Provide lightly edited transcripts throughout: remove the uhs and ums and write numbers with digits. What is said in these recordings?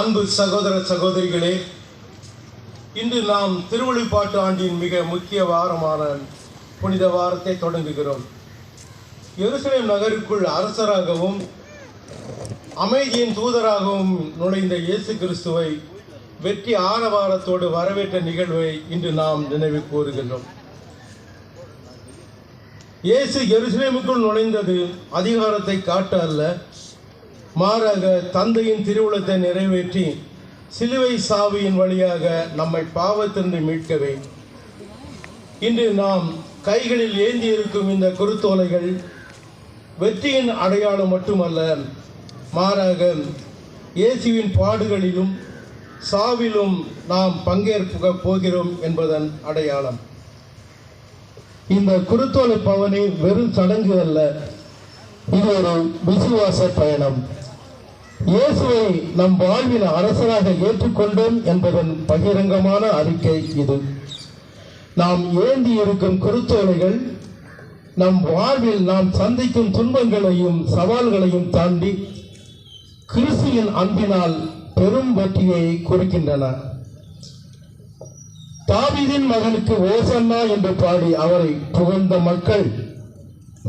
அன்பு சகோதர சகோதரிகளே, இன்று நாம் திருவழிபாட்டு ஆண்டின் மிக முக்கிய வாரமான புனித வாரத்தை தொடங்குகிறோம். எருசலேம் நகருக்குள் அரசராகவும் அமைதியின் தூதராகவும் நுழைந்த இயேசு கிறிஸ்துவை வெற்றி ஆரவாரத்தோடு வரவேற்ற நிகழ்வை இன்று நாம் நினைவு கூறுகின்றோம். இயேசு எருசலேமுக்குள் நுழைந்தது அதிகாரத்தை காட்ட அல்ல, மாறாக தந்தையின் திருவுளத்தை நிறைவேற்றி சிலுவை சாவியின் வழியாக நம்மை பாவத்திலிருந்து மீட்கவே. இன்று நாம் கைகளில் ஏந்தி இருக்கும் இந்த குருத்தோலைகள் வெற்றியின் அடையாளம் மட்டுமல்ல, மாறாக இயேசுவின் பாடுகளிலும் சாவிலும் நாம் பங்கேற்க போகிறோம் என்பதன் அடையாளம். இந்த குருத்தோலை பவனி வெறும் சடங்கு அல்ல, இது ஒரு விசுவாச பயணம். இயேசுவை நம் வாழ்வில் அரசராக ஏற்றுக்கொண்டோம் என்பதன் பகிரங்கமான அறிக்கை இது. நாம் ஏந்தி இருக்கும் குருத்தோலைகள் நம் வாழ்வில் நாம் சந்திக்கும் துன்பங்களையும் சவால்களையும் தாண்டி கிறிஸ்துவின் அன்பினால் பெரும் வெற்றியை குறிக்கின்றன. தாவீதின் மகனுக்கு ஓசன்னா என்று பாடி அவரை புகழ்ந்த மக்கள்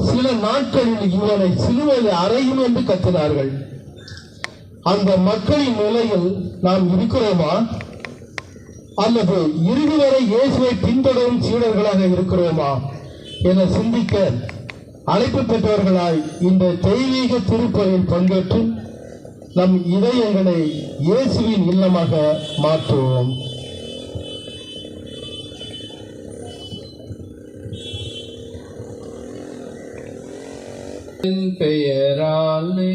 சில நாட்களில் இவனை சிலுவையில் அறையும் என்று கத்தினார்கள். அந்த மக்களின் நிலையில் நாம் இருக்கிறோமா, அல்லது இறுதி வரை இயேசுவை பின்தொடரும் சீடர்களாக இருக்கிறோமா என சிந்திக்க அழைப்பு பெற்றவர்களாய் இந்த தெய்வீக திருப்பலியில் பங்கேற்று நம் இதயங்களை இயேசுவின் இல்லமாக மாற்றுவோம். பெயராலே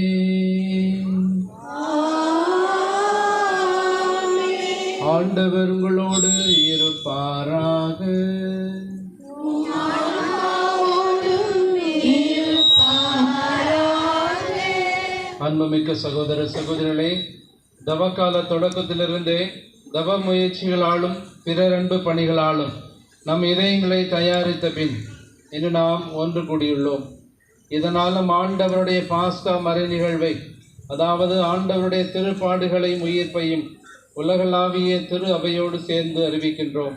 ஆண்டவர் உங்களோடு இருப்பாராக. அன்புமிக்க சகோதர சகோதரிகளே, தவக்கால தொடக்கத்திலிருந்தே தவ முயற்சிகளாலும் பிறர் அன்பு பணிகளாலும் நம் இதயங்களை தயாரித்த பின் இன்று நாம் ஒன்று கூடியுள்ளோம். இதனாலும் ஆண்டவருடைய பாஸ்கா மறை நிகழ்வை, அதாவது ஆண்டவருடைய திருப்பாடுகளையும் உயிர்ப்பையும் உலகளாவிய திரு அவையோடு சேர்ந்து அறிவிக்கின்றோம்.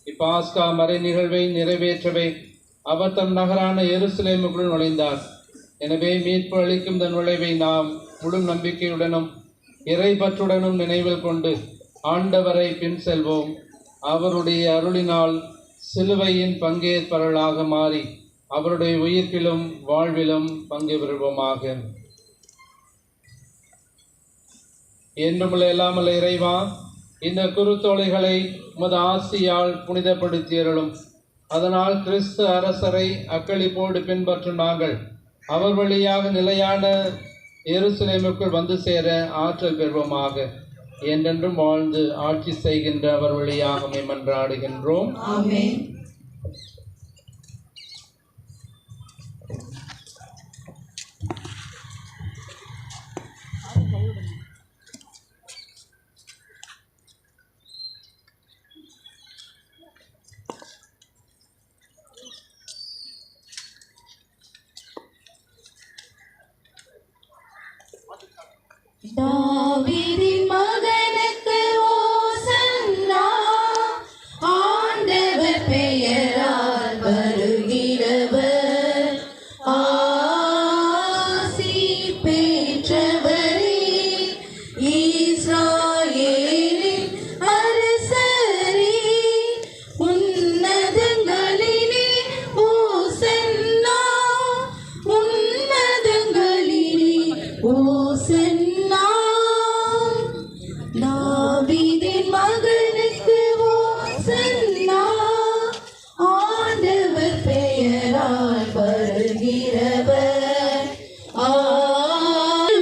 இப்பாஸ்கா மறை நிகழ்வை நிறைவேற்றவே அவர் தம் நகரான எருசலேமுக்குள் நுழைந்தார். எனவே மீட்பு அளிக்கும் தன் நுழைவை நாம் முழு நம்பிக்கையுடனும் இறைப்பற்றுடனும் நினைவில் கொண்டு ஆண்டவரை பின் செல்வோம். அவருடைய அருளினால் சிலுவையின் பங்கேற்பவர்களாக மாறி அவருடைய உயிர்ப்பிலும் வாழ்விலும் பங்கு பெறுவோமாக. என்றுமுள்ள எல்லாமல்ல இறைவா, இந்த குருத்தோலைகளை உமது ஆசியால் புனிதப்படுத்தியருளும். அதனால் கிறிஸ்து அரசரை அக்களிப்போடு பின்பற்றும் நாங்கள் அவர் வழியாக நிலையான எருசலேமுக்குள் வந்து சேர ஆற்றல் பெறுவோமாக. என்றென்றும் வாழ்ந்து ஆட்சி செய்கின்ற அவர் வழியாக மன்றாடுகின்றோம். ஆமென். தாவீதின் மகனுக்கு ஓசன்னா, ஆண்டவர் பெயரால் வருகிறவர், ஆசி பெற்றவரே, இஸ்ராயேலின் அரசரே, உன்னதங்களிலே ஓசன்னா, உன்னதங்களிலே ஓசன்னா. தாவீதின் மகனுக்கு ஓசன்னா, ஆண்டவர் பெயரால் வருகிறவர்,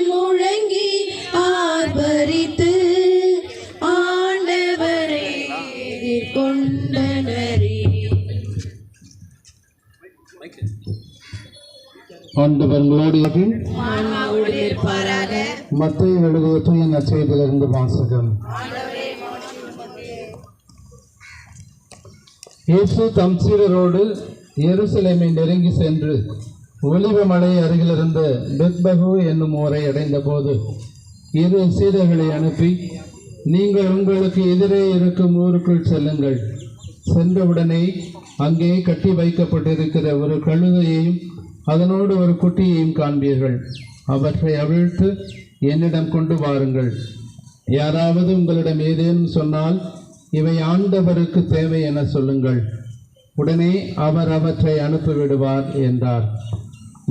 முழங்கி ஆர்ப்பரித்து ஆண்டவரை எதிர்கொண்டனரே. ஆண்டவர் உங்களோடு இருப்பாராக. மத்தேயு எழுதிய தூய நற்செய்தியிலிருந்து வாசகம். இயேசு தம் சீடரோடு எருசலேமை நெருங்கி சென்று ஒலிவ மலை அருகிலிருந்த பெத்பகு என்னும் ஊரை அடைந்த போது இரு சீடர்களை அனுப்பி, நீங்கள் உங்களுக்கு எதிரே இருக்கும் ஊருக்குள் செல்லுங்கள். சென்றவுடனே அங்கே கட்டி வைக்கப்பட்டிருக்கிற ஒரு கழுதையையும் அதனோடு ஒரு குட்டியையும் காண்பீர்கள். அவற்றை அவிழ்த்து என்னிடம் கொண்டு வாருங்கள். யாராவது உங்களிடம் ஏதேனும் சொன்னால், இவை ஆண்டவருக்கு தேவை என சொல்லுங்கள். உடனே அவர் அவற்றை அனுப்பிவிடுவார் என்றார்.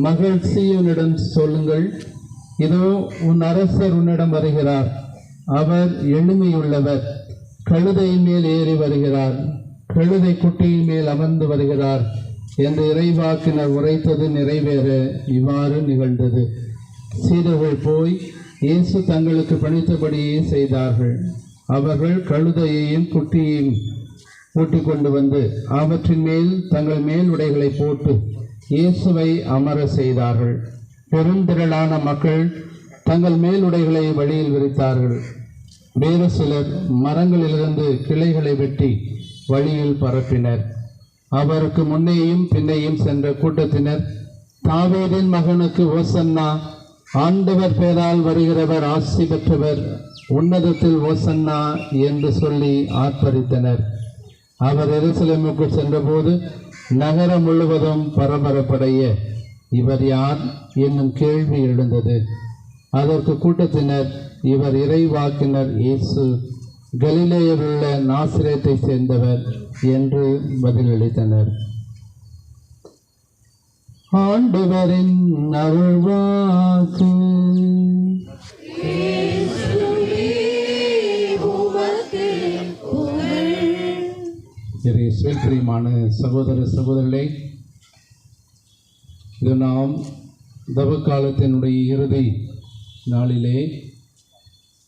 மகள் சீயோனிடம் சொல்லுங்கள், இதோ உன் அரசர் உன்னிடம் வருகிறார். அவர் எளிமையுள்ளவர், கழுதையின் மேல் ஏறி வருகிறார், கழுதை குட்டியின் மேல் அமர்ந்து வருகிறார் என்று இறைவாக்கினர் உரைத்தது நிறைவேற இவ்வாறு நிகழ்ந்தது. சீடர்கள் போய் இயேசு தங்களுக்கு பணித்தபடியே செய்தார்கள். அவர்கள் கழுதையையும் குட்டியையும் கூட்டிக் கொண்டு வந்து அவற்றின் மேல் தங்கள் மேல் உடைகளை போட்டு இயேசுவை அமர செய்தார்கள். பெருந்திரளான மக்கள் தங்கள் மேல் உடைகளை வழியில் விரித்தார்கள். வேறு சிலர் மரங்களிலிருந்து கிளைகளை வெட்டி வழியில் பரப்பினர். அவருக்கு முன்னேயும் பின்னையும் சென்ற கூட்டத்தினர், தாவீதின் மகனுக்கு ஓசன்னா, ஆண்டவர் பெயரால் வருகிறவர் ஆசி பெற்றவர், உன்னதத்தில் ஓசன்னா என்று சொல்லி ஆர்ப்பரித்தனர். அவர் எருசலேமுக்கு சென்றபோது நகரம் முழுவதும் பரபரப்படைய, இவர் யார் என்னும் கேள்வி எழுந்தது. அதற்கு கூட்டத்தினர், இவர் இறைவாக்கினர் இயேசு, கலிலேயில் உள்ள நாசிரேத்தை சேர்ந்தவர் என்று பதிலளித்தனர். ஆண்டவரின் அருள்வாக்கு. பிரியமான சகோதர சகோதரர்களே, இது நாம் தவக்காலத்தினுடைய இறுதி நாளிலே,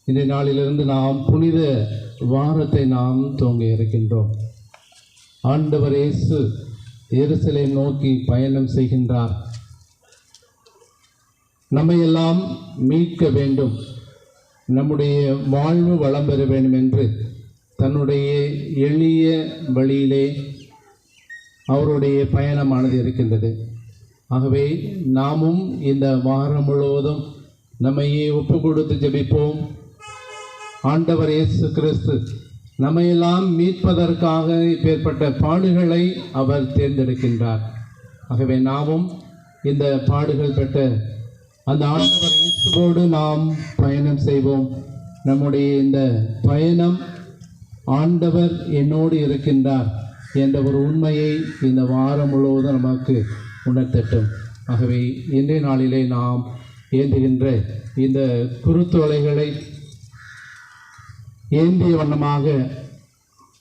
இந்த நாளிலிருந்து நாம் புனித வாரத்தை நாம் துவங்க இருக்கின்றோம். ஆண்டவர் இயேசு எருசலேம் நோக்கி பயணம் செய்கின்றார். நம்மையெல்லாம் மீட்க வேண்டும், நம்முடைய வாழ்வு வளம் பெற வேண்டும் என்று தன்னுடைய எளிய வழியிலே அவருடைய பயணமானது இருக்கின்றது. ஆகவே நாமும் இந்த வாரம் முழுவதும் நம்மையே ஒப்பு கொடுத்து ஜெபிப்போம். ஆண்டவர் இயேசு கிறிஸ்து நம்மையெல்லாம் மீட்பதற்காக இப்பேற்பட்ட பாடுகளை அவர் தேர்ந்தெடுக்கின்றார். ஆகவே நாமும் இந்த பாடுகள் பெற்ற அந்த ஆண்டவர் இயேசுவோடு நாம் பயணம் செய்வோம். நம்முடைய இந்த பயணம் ஆண்டவர் என்னோடு இருக்கின்றார் என்ற ஒரு உண்மையை இந்த வாரம் முழுவதும் நமக்கு உணர்த்தட்டும். ஆகவே இன்றைய நாளிலே நாம் ஏந்துகின்ற இந்த குருத்தோலைகளை ஏந்திய வண்ணமாக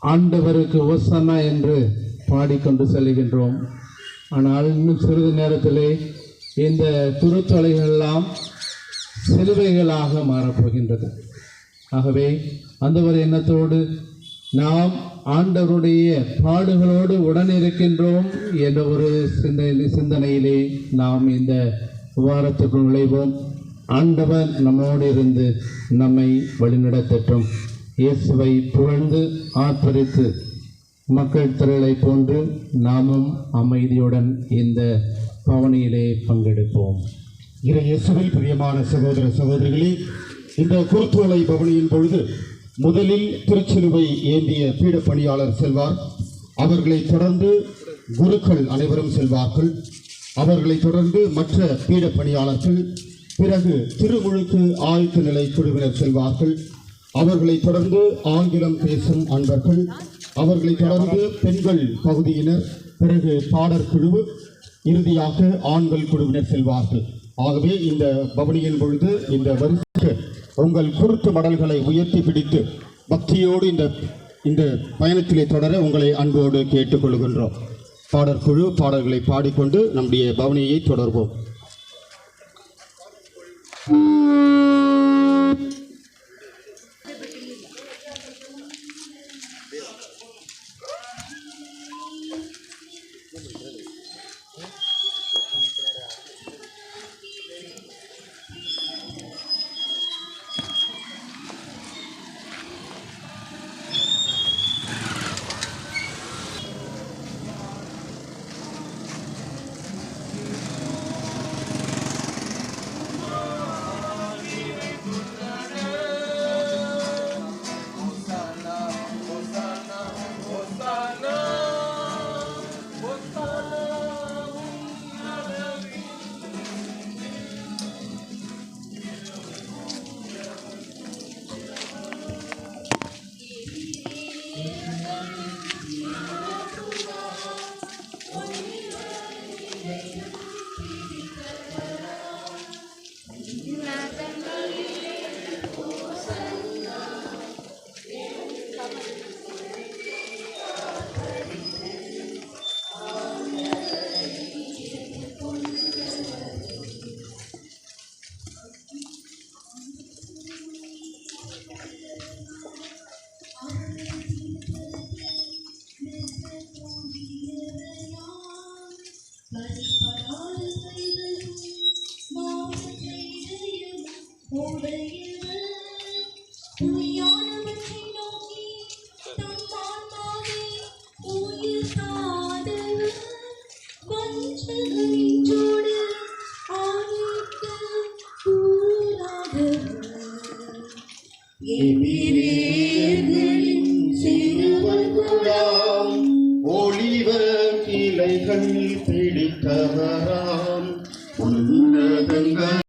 ஆண்டவருக்கு ஓசன்னா என்று பாடிக்கொண்டு செல்கின்றோம். ஆனால் இன்னும் சிறிது நேரத்திலே இந்த குருத்தோலைகள் எல்லாம் சிலுவைகளாக மாறப்போகின்றது. ஆகவே அந்த ஒரு எண்ணத்தோடு நாம் ஆண்டவருடைய பாடுகளோடு உடன் இருக்கின்றோம் என்ற ஒரு சிந்தனையிலே நாம் இந்த வாரத்துக்குள் நுழைவோம். ஆண்டவர் நம்மோடு இருந்து நம்மை வழிநடத்தட்டும். இயேசுவை புகழ்ந்து ஆர்ப்பரித்து மக்கள் திரளை போன்று நாமும் அமைதியுடன் இந்த பவனியிலே பங்கெடுப்போம். இயேசுவில் பிரியமான சகோதர சகோதரிகளே, இந்த குருத்தோலை பவனியின் பொழுது முதலில் திருச்சிலுவை ஏந்திய பீட பணியாளர் செல்வார். அவர்களை தொடர்ந்து குருக்கள் அனைவரும் செல்வார்கள். அவர்களை தொடர்ந்து மற்ற பீட பணியாளர்கள், பிறகு திருமுழுக்கு ஆயத்த நிலை குழுவினர் செல்வார்கள். அவர்களை தொடர்ந்து ஆங்கிலம் பேசும் அன்பர்கள், அவர்களை தொடர்ந்து பெண்கள் பகுதியினர், பிறகு பாடற் குழு, இறுதியாக ஆண்கள் குழுவினர் செல்வார்கள். ஆகவே இந்த பவனியின் பொழுது இந்த வரிசைக்கு உங்கள் குருத்து மடல்களை உயர்த்தி பிடித்து பக்தியோடு இந்த பயணத்திலே தொடர உங்களை அன்போடு கேட்டுக்கொள்கின்றோம். பாடற்குழு பாடல்களை பாடிக்கொண்டு நம்முடைய பவனியை தொடர்வோம். சிறுவகுழாம் ஒளிவர் கிளைகள் பிடித்தவராம் உன்னதங்கள்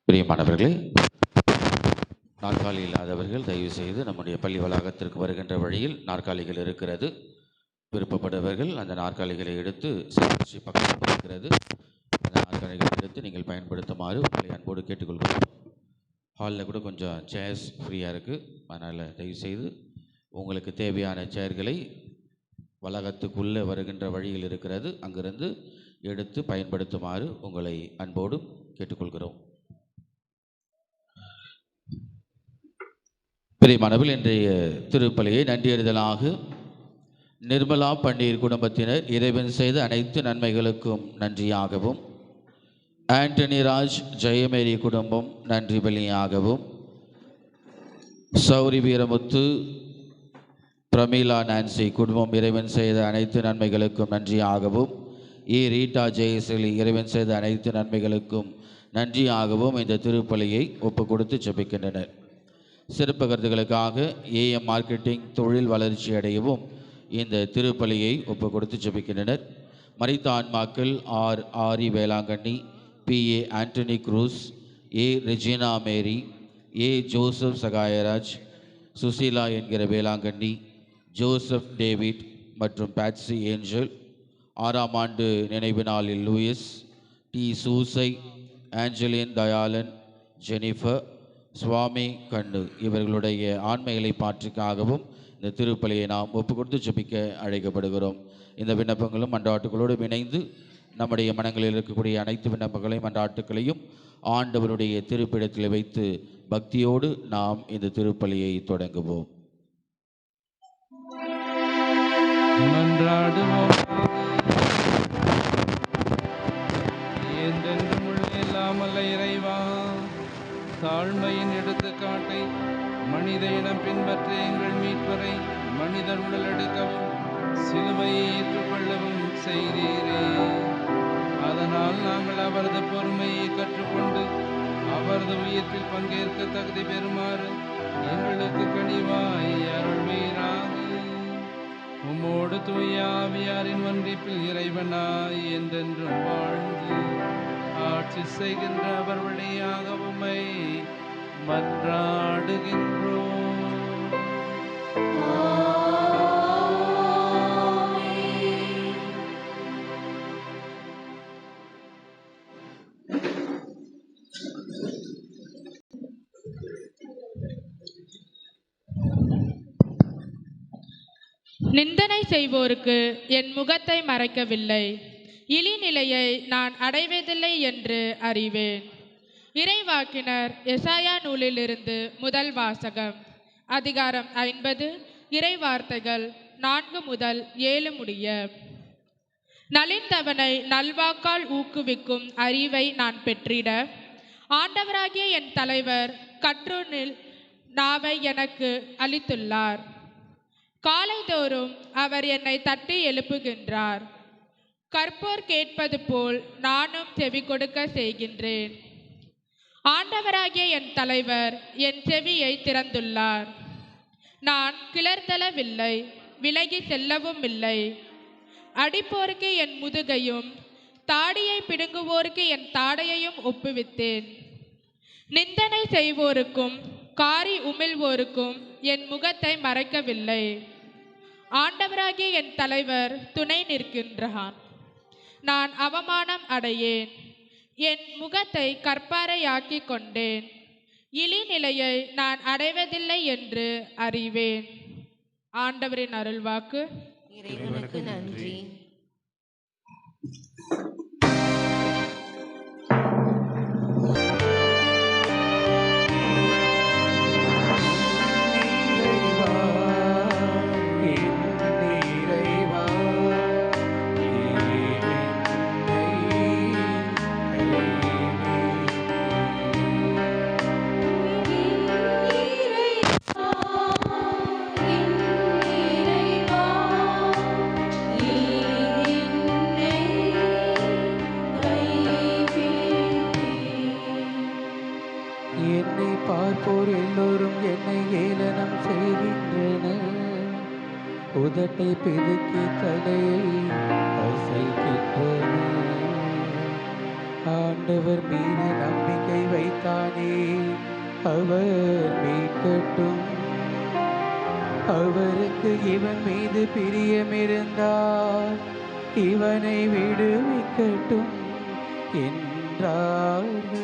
பிரியமானவர்களே, நாற்காலி இல்லாதவர்கள் தயவு செய்து நம்முடைய பள்ளி வளாகத்திற்கு வருகின்ற வழியில் நாற்காலிகள் இருக்கிறது. விருப்பப்படுபவர்கள் அந்த நாற்காலிகளை எடுத்து செல்ஃபி பக்கம் இருக்கிறது, அந்த நாற்காலிகளை எடுத்து நீங்கள் பயன்படுத்துமாறு உங்களை அன்போடு கேட்டுக்கொள்கிறோம். ஹாலில் கூட கொஞ்சம் சேர்ஸ் ஃப்ரீயாக இருக்குது, அதனால் தயவுசெய்து உங்களுக்கு தேவையான சேர்களை வளாகத்துக்குள்ளே வருகின்ற வழியில் இருக்கிறது, அங்கிருந்து எடுத்து பயன்படுத்துமாறு உங்களை அன்போடு கேட்டுக்கொள்கிறோம். பிரியமானவர்கள், இன்றைய திருப்பலியை நன்றியறிதலாக நிர்மலா பண்டீர் குடும்பத்தினர் இறைவன் செய்த அனைத்து நன்மைகளுக்கும் நன்றியாகவும், ஆண்டனி ராஜ் ஜெயமேரி குடும்பம் நன்றி பலியாகவும், சௌரி வீரமுத்து பிரமீளா நான்சி குடும்பம் இறைவன் செய்த அனைத்து நன்மைகளுக்கும் நன்றியாகவும், ரீட்டா ஜெயசலி இறைவன் செய்த அனைத்து நன்மைகளுக்கும் நன்றியாகவும் இந்த திருப்பலியை ஒப்பு கொடுத்து ஜெபிக்கின்றனர். சிறப்பு கருத்துக்களுக்காக ஏஎம் மார்க்கெட்டிங் தொழில் வளர்ச்சி அடையவும் இந்த திருப்பலியை ஒப்பு கொடுத்து ஜெபிக்கின்றனர். மரித்த ஆன்மாக்கள் ஆரி Velankanni, PA Antony Cruz, Regina Mary, Joseph Sahayaraj, Sushila என்கிற வேளாங்கண்ணி, ஜோசப் டேவிட் மற்றும் பேட்சி ஏஞ்சல், 6ஆம் ஆண்டு நினைவு நாளில் Louis, Susai, Angeline Dayalan, Jennifer, Swami Kannu இவர்களுடைய ஆண்மைகளை பாற்றுக்காகவும் இந்த திருப்பலியை நாம் ஒப்பு கொடுத்து ஜெபிக்க அழைக்கப்படுகிறோம். இந்த விண்ணப்பங்களும் மன்றாட்டுகளோடு இணைந்து நம்முடைய மனங்களில் இருக்கக்கூடிய அனைத்து விண்ணப்பங்களையும் மன்றாட்டுக்களையும் ஆண்டவருடைய திருப்பிடத்தில் வைத்து பக்தியோடு நாம் இந்த திருப்பலியை தொடங்குவோம். மன்றாடுவோம். என்றென்றும் உள்ள இல்லாமல்ல இறைவா, தாழ்மையின் எடுத்துக்காட்டை மனித இனம் பின்பற்ற எங்கள் மீட்பரை மனிதர் உடல் எடுக்கவும் சிலுவையை ஏற்றுக்கொள்ளவும் செய்தீரே. அதனால் நாங்கள் அவரது பொறுமையை கற்றுக்கொண்டு அவரது உயிர்ப்பில் பங்கேற்க தகுதி பெறுமாறு எங்களுக்கு கனிவாய் அருள்வீராக. உம்மோடு தூய ஆவியாரின் ஒன்றிப்பில் இறைவனாய் என்றென்றும் வாழ்ந்து ஆட்சி செய்கின்ற அவர் வழியாக உம்மை மன்றாடுகின்றோம். நிந்தனை செய்வோருக்கு என் முகத்தை மறைக்கவில்லை, இழிநிலையை நான் அடைவதில்லை என்று அறிவேன். இறைவாக்கினர் எசாயா நூலிலிருந்து முதல் வாசகம். அதிகாரம் 50. இறைவார்த்தைகள் 4 முதல் 7 முடிய. நலிந்தவனை நல்வாக்கால் ஊக்குவிக்கும் அறிவை நான் பெற்றிட ஆண்டவராகிய என் தலைவர் கற்றோனில் நாவை எனக்கு அளித்துள்ளார். காலைதோறும் அவர் என்னை தட்டி எழுப்புகின்றார். கற்போர் கேட்பது போல் நானும் செவி கொடுக்க செய்கின்றேன். ஆண்டவராகிய என் தலைவர் என் செவியை திறந்துள்ளார். நான் கிளர்தளவில்லை, விலகி செல்லவும் இல்லை. அடிப்போருக்கு என் முதுகையும் தாடியை பிடுங்குவோருக்கு என் தாடையையும் ஒப்புவித்தேன். நிந்தனை செய்வோருக்கும் காரி உமிழ்வோருக்கும் என் முகத்தை மறைக்கவில்லை. ஆண்டவராகிய என் தலைவர் துணை நிற்கின்றான். நான் அவமானம் அடையேன். என் முகத்தை கற்பாரையாக்கி கொண்டேன். இழிநிலையை நான் அடைவதில்லை என்று அறிவேன். ஆண்டவரின் அருள்வாக்கு. இறைவனுக்கு நன்றி. என்னை பார்ப்போர் எல்லோரும் என்னை ஏளனம் செய்கின்றனர். உதட்டை பிதுக்கி தலையை அசைக்கின்றனர். ஆண்டவர் மீது நம்பிக்கை வைத்தானே, அவர் மீட்கட்டும். அவருக்கு இவன் மீது பிரியமிருந்தால் இவனை விடுவிக்கட்டும் என்றார்கள்.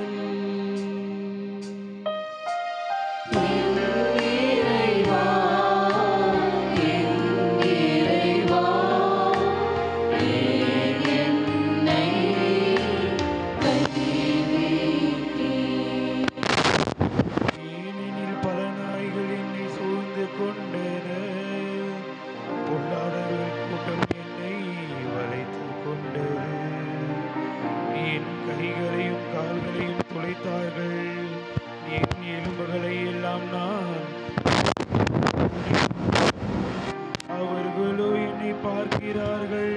அவர்களோ என்னை பார்க்கிறார்கள்,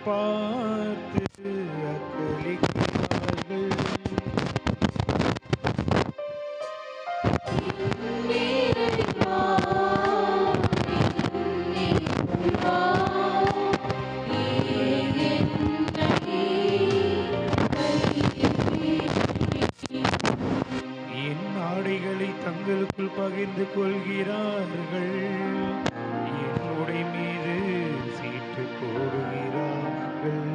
பார்த்து அக்களிக்கிறார்கள். என் ஆடைகளை தங்களுக்குள் பகிர்ந்து கொள்கிறார்கள். என் உடை மீது சீட்டு போடுகிறார்கள்.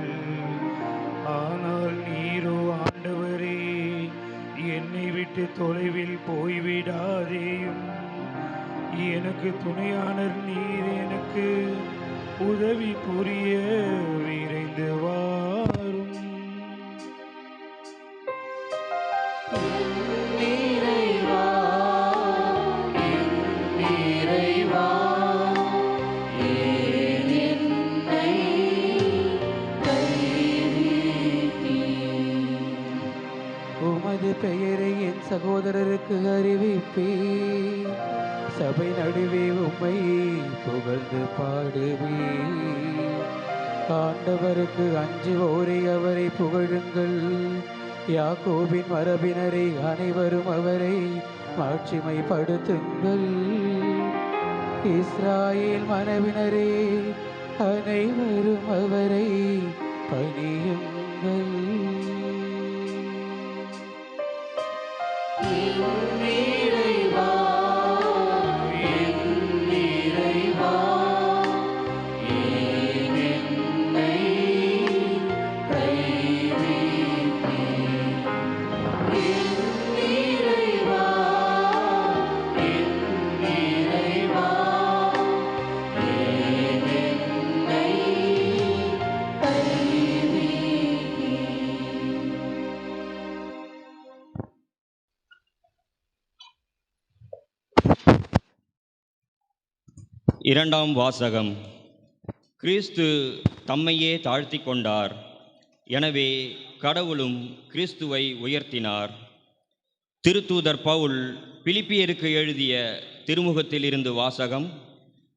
ஆனால் நீரோ ஆண்டவரே, என்னை விட்டு தொலைவில் போய்விடாதேயும். எனக்கு துணையாளர் நீர், எனக்கு உதவி புரிய விரைந்து வாரும். உமது பெயரை என் சகோதரருக்கு அறிவிப்பே. சபை நடுவே உம்மை புகழ்ந்து பாடுவே. ஆண்டவருக்கு அஞ்சுவோரை அவரை புகழுங்கள். யாக்கோபின் மரபினரை அனைவரும் அவரை மாட்சிமைப்படுத்துங்கள். இஸ்ராயேல் மரபினரே அனைவரும் அவரை பணியுங்கள். இரண்டாம் வாசகம். கிறிஸ்து தம்மையே தாழ்த்தி கொண்டார். எனவே கடவுளும் கிறிஸ்துவை உயர்த்தினார். திருத்தூதர் பவுல் பிலிப்பியருக்கு எழுதிய திருமுகத்திலிருந்து வாசகம்.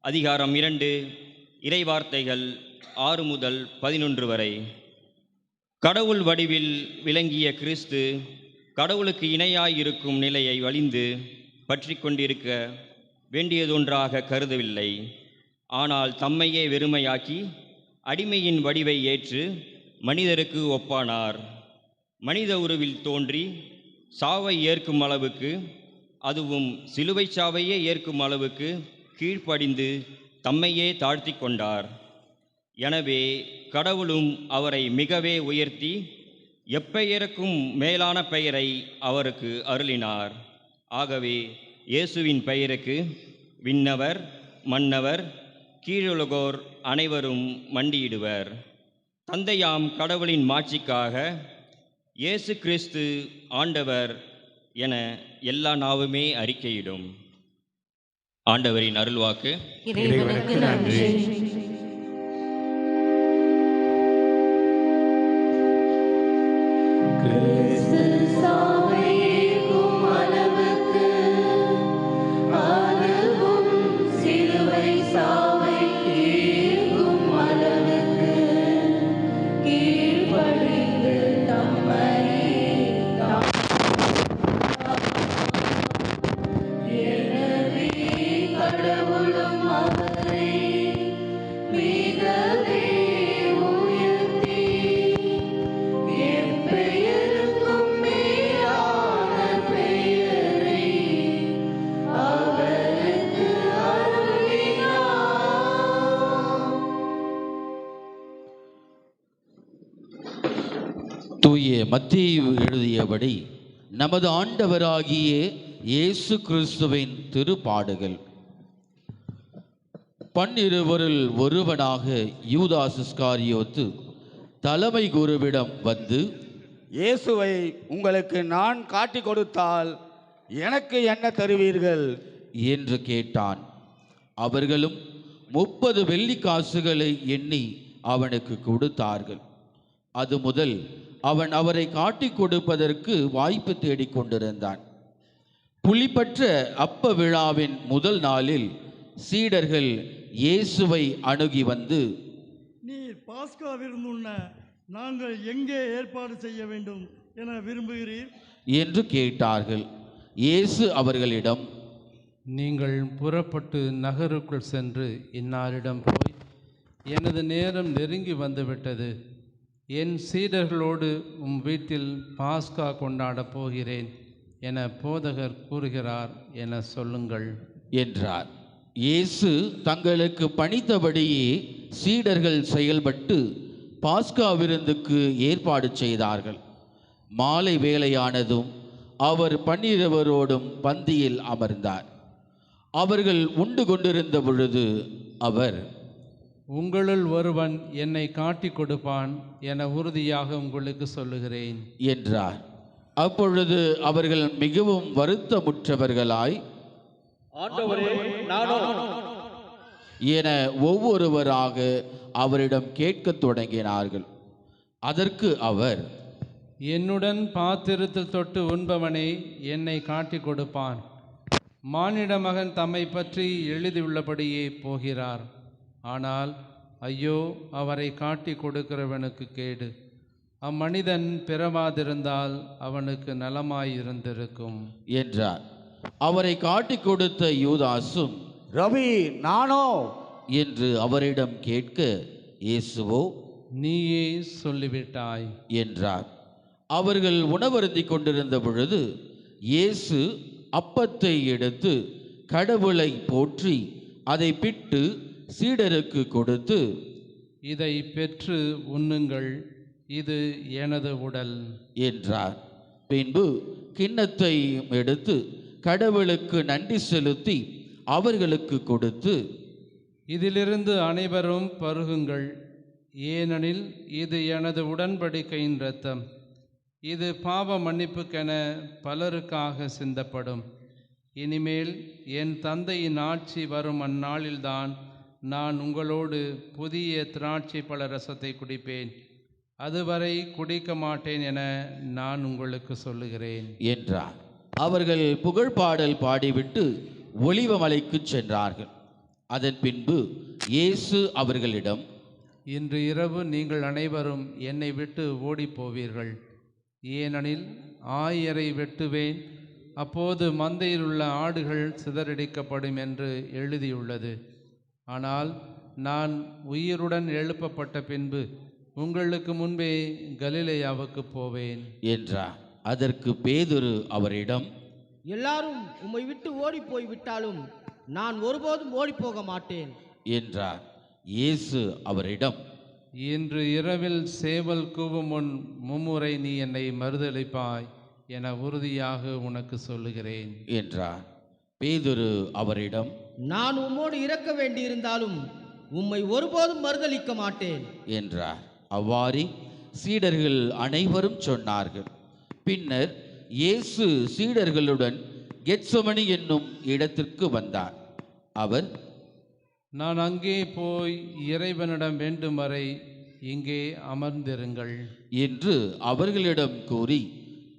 அதிகாரம் 2, இறைவார்த்தைகள் 6 முதல் 11 வரை. கடவுள் வடிவில் விளங்கிய கிறிஸ்து கடவுளுக்கு இணையாயிருக்கும் நிலையை வலிந்து பற்றி கொண்டிருக்க வேண்டியதொன்றாக கருதவில்லை. ஆனால் தம்மையே வெறுமையாக்கி அடிமையின் வடிவை ஏற்று மனிதருக்கு ஒப்பானார். மனித உருவில் தோன்றி சாவை ஏற்கும் அளவுக்கு, அதுவும் சிலுவை சாவையே ஏற்கும் அளவுக்கு கீழ்ப்படிந்து தம்மையே தாழ்த்தி கொண்டார். எனவே கடவுளும் அவரை மிகவே உயர்த்தி எப்பெயருக்கும் மேலான பெயரை அவருக்கு அருளினார். ஆகவே இயேசுவின் பெயருக்கு விண்ணவர், மன்னவர், கீழுலகோர் அனைவரும் மண்டியிடுவர். தந்தையாம் கடவுளின் மாட்சிக்காக இயேசு கிறிஸ்து ஆண்டவர் என எல்லா நாவுமே அறிக்கையிடும். ஆண்டவரின் அருள்வாக்கு. இறைவனுக்கு நன்றி. கிறிஸ்து சாவை ஏற்கும் அளவுக்கு, அதுவும் சிலுவை சாவை ஏற்கும் அளவுக்கு கீழ்ப்படிந்து தம்மையே எனவே கடவுளும் அவரை மிகவே உயர்த்தி எப்பெயருக்கும் மேலான பெயரை அவருக்கு அருளினார். தூய மத்தேயு எழுதியபடி நமது ஆண்டவராகிய இயேசு கிறிஸ்துவின் திருப்பாடுகள். 12 ஒருவனாக யூதாஸ் இஸ்காரியோத்து தலைமை குருவிடம் வந்து, இயேசுவை உங்களுக்கு நான் காட்டிக் கொடுத்தால் எனக்கு என்ன தருவீர்கள் என்று கேட்டான். அவர்களும் 30 வெள்ளிக்காசுகளை எண்ணி அவனுக்கு கொடுத்தார்கள். அது முதல் அவன் அவரை காட்டிக் கொடுப்பதற்கு வாய்ப்பு தேடிக்கொண்டிருந்தான். புளிப்பற்ற அப்ப விழாவின் முதல் நாளில் சீடர்கள் இயேசுவை அணுகி வந்து, நீர் பாஸ்கா விருந்துண்ண நாங்கள் எங்கே ஏற்பாடு செய்ய வேண்டும் என விரும்புகிறீர் என்று கேட்டார்கள். இயேசு அவர்களிடம், நீங்கள் புறப்பட்டு நகருக்குள் சென்று இன்னாரிடம் போய், எனது நேரம் நெருங்கி வந்துவிட்டது, என் சீடர்களோடு வீட்டில் பாஸ்கா கொண்டாடப் போகிறேன் என போதகர் கூறுகிறார் என சொல்லுங்கள் என்றார். இயேசு தங்களுக்கு பணித்தபடியே சீடர்கள் செயல்பட்டு பாஸ்கா விருந்துக்கு ஏற்பாடு செய்தார்கள். மாலை வேளையானதும் அவர் 12 பந்தியில் அமர்ந்தார். அவர்கள் உண்டு கொண்டிருந்த பொழுது அவர், உங்களுள் ஒருவன் என்னை காட்டிக் கொடுப்பான் என உறுதியாக உங்களுக்கு சொல்லுகிறேன் என்றார். அப்பொழுது அவர்கள் மிகவும் வருத்தமுற்றவர்களாய், என ஒவ்வொருவராக அவரிடம் கேட்கத் தொடங்கினார்கள். அதற்கு அவர், என்னுடன் பாத்திரத்தில் தொட்டு உண்பவனே என்னை காட்டிக் கொடுப்பான். மானிட மகன் தம்மை பற்றி எழுதியுள்ளபடியே போகிறார். ஆனால் ஐயோ, அவரை காட்டி கொடுக்கிறவனுக்கு கேடு. அம்மனிதன் பிறவாதிருந்தால் அவனுக்கு நலமாயிருந்திருக்கும் என்றார். அவரை காட்டிக் கொடுத்த யூதாசும், ரவி நானோ என்று அவரிடம் கேட்க, இயேசுவோ, நீயே சொல்லிவிட்டாய் என்றார். அவர்கள் உணவருந்திக் கொண்டிருந்த பொழுது இயேசு அப்பத்தை எடுத்து கடவுளை போற்றி அதை பிட்டு சீடருக்கு கொடுத்து, இதை பெற்று உண்ணுங்கள், இது எனது உடல் என்றார். பின்பு கிண்ணத்தை எடுத்து கடவுளுக்கு நன்றி செலுத்தி அவர்களுக்கு கொடுத்து, இதிலிருந்து அனைவரும் பருகுங்கள், ஏனெனில் இது எனது உடன்படிக்கையின் இரத்தம். இது பாவ மன்னிப்புக்கென பலருக்காக சிந்தப்படும். இனிமேல் என் தந்தையின் ஆட்சி வரும் அந்நாளில்தான் நான் உங்களோடு புதிய திராட்சை பழ ரசத்தை குடிப்பேன். அதுவரை குடிக்க மாட்டேன் என நான் உங்களுக்கு சொல்லுகிறேன் என்றார். அவர்கள் புகழ்பாடல் பாடிவிட்டு ஒலிவமலைக்கு சென்றார்கள். அதன் பின்பு இயேசு அவர்களிடம், இன்று இரவு நீங்கள் அனைவரும் என்னை விட்டு ஓடிப் போவீர்கள். ஏனெனில் ஆயரை வெட்டுவேன், அப்போது மந்தையில் உள்ள ஆடுகள் சிதறடிக்கப்படும் என்று எழுதியுள்ளது. ஆனால் நான் உயிருடன் எழுப்பப்பட்ட பின்பு உங்களுக்கு முன்பே கலிலேயாவுக்கு போவேன் என்றார். அதற்கு பேதுரு அவரிடம், எல்லாரும் உம்மை விட்டு ஓடி போய் விட்டாலும் நான் ஒருபோதும் ஓடி போக மாட்டேன் என்றார். இயேசு அவரிடம், இன்று இரவில் சேவல் கூவும் முன் மும்முறை நீ என்னை மறுதலிப்பாய் என உறுதியாக உனக்கு சொல்லுகிறேன் என்றார். பேதுரு அவரிடம், நான் உம்மோடு இறக்க வேண்டியிருந்தாலும் உம்மை ஒருபோதும் மறுதலிக்க மாட்டேன் என்றார். அவ்வாறே சீடர்கள் அனைவரும் சொன்னார்கள். பின்னர் இயேசு சீடர்களுடன் கெத்சமனி என்னும் இடத்திற்கு வந்தார். அவர், நான் அங்கே போய் இறைவனிடம் வேண்டும் வரை இங்கே அமர்ந்திருங்கள் என்று அவர்களிடம் கூறி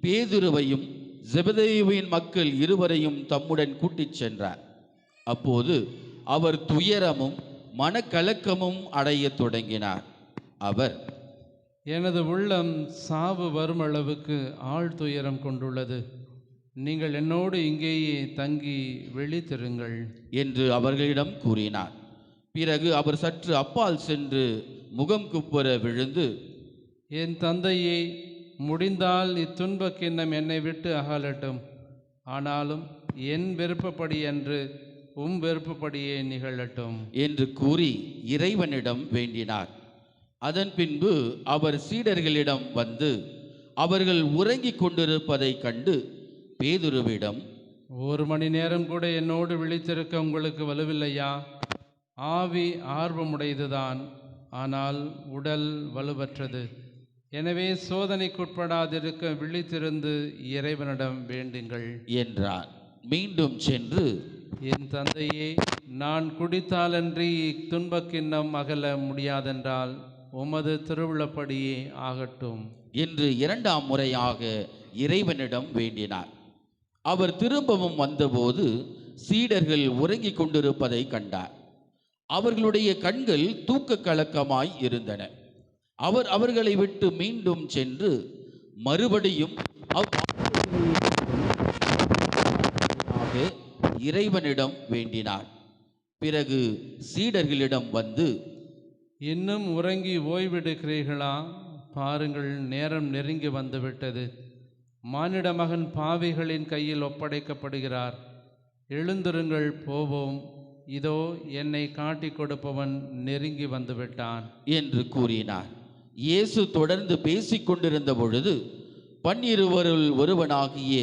பேதுருவையும் செபதேயுவின் மக்கள் இருவரையும் தம்முடன் கூட்டிச் சென்றார். அப்போது அவர் துயரமும் மனக்கலக்கமும் அடையத் தொடங்கினார். அவர், எனது உள்ளம் சாவு வரும் அளவுக்கு ஆழ்துயரம் கொண்டுள்ளது. நீங்கள் என்னோடு இங்கேயே தங்கி விழித்திருங்கள் என்று அவர்களிடம் கூறினார். பிறகு அவர் சற்று அப்பால் சென்று முகம் குப்புற விழுந்து, என் தந்தையே, முடிந்தால் இத்துன்பக் கிண்ணம் என்னை விட்டு அகலட்டும். ஆனாலும் என் விருப்பப்படி அன்று உம் விருப்பப்படியே நிகழட்டும் என்று கூறி இறைவனிடம் வேண்டினார். அதன் பின்பு அவர் சீடர்களிடம் வந்து அவர்கள் உறங்கிக் கொண்டிருப்பதைக் கண்டு பேதுருவிடம், 1 மணி நேரம் கூட என்னோடு விழித்திருக்க உங்களுக்கு வலுவில்லையா? ஆவி ஆர்வமுடையதுதான், ஆனால் உடல் வலுவற்றது. எனவே சோதனைக்குட்படாதிருக்க விழித்திருந்து இறைவனிடம் வேண்டுங்கள் என்றார். மீண்டும் சென்று, என் தந்தையே, நான் குடித்தாலன்றி துன்பக்கிண்ணம் அகல முடியாதென்றால் உமது திருவுள்ளப்படியே ஆகட்டும் என்று 2ஆம் முறையாக இறைவனிடம் வேண்டினார். அவர் திரும்பவும் வந்தபோது சீடர்கள் உறங்கிக் கொண்டிருப்பதை கண்டார். அவர்களுடைய கண்கள் தூக்க கலக்கமாய் இருந்தன. அவர் அவர்களை விட்டு மீண்டும் சென்று மறுபடியும் இறைவனிடம் வேண்டினார். பிறகு சீடர்களிடம் வந்து, இன்னும் உறங்கி ஓய்வெடுக்கிறீர்களா? பாருங்கள், நேரம் நெருங்கி வந்துவிட்டது. மானிட மகன் பாவிகளின் கையில் ஒப்படைக்கப்படுகிறார். எழுந்திருங்கள், போவோம். இதோ என்னை காட்டிக் கொடுப்பவன் நெருங்கி வந்துவிட்டான் என்று கூறினார். இயேசு தொடர்ந்து பேசிக் கொண்டிருந்த பொழுது 12 ஒருவனாகிய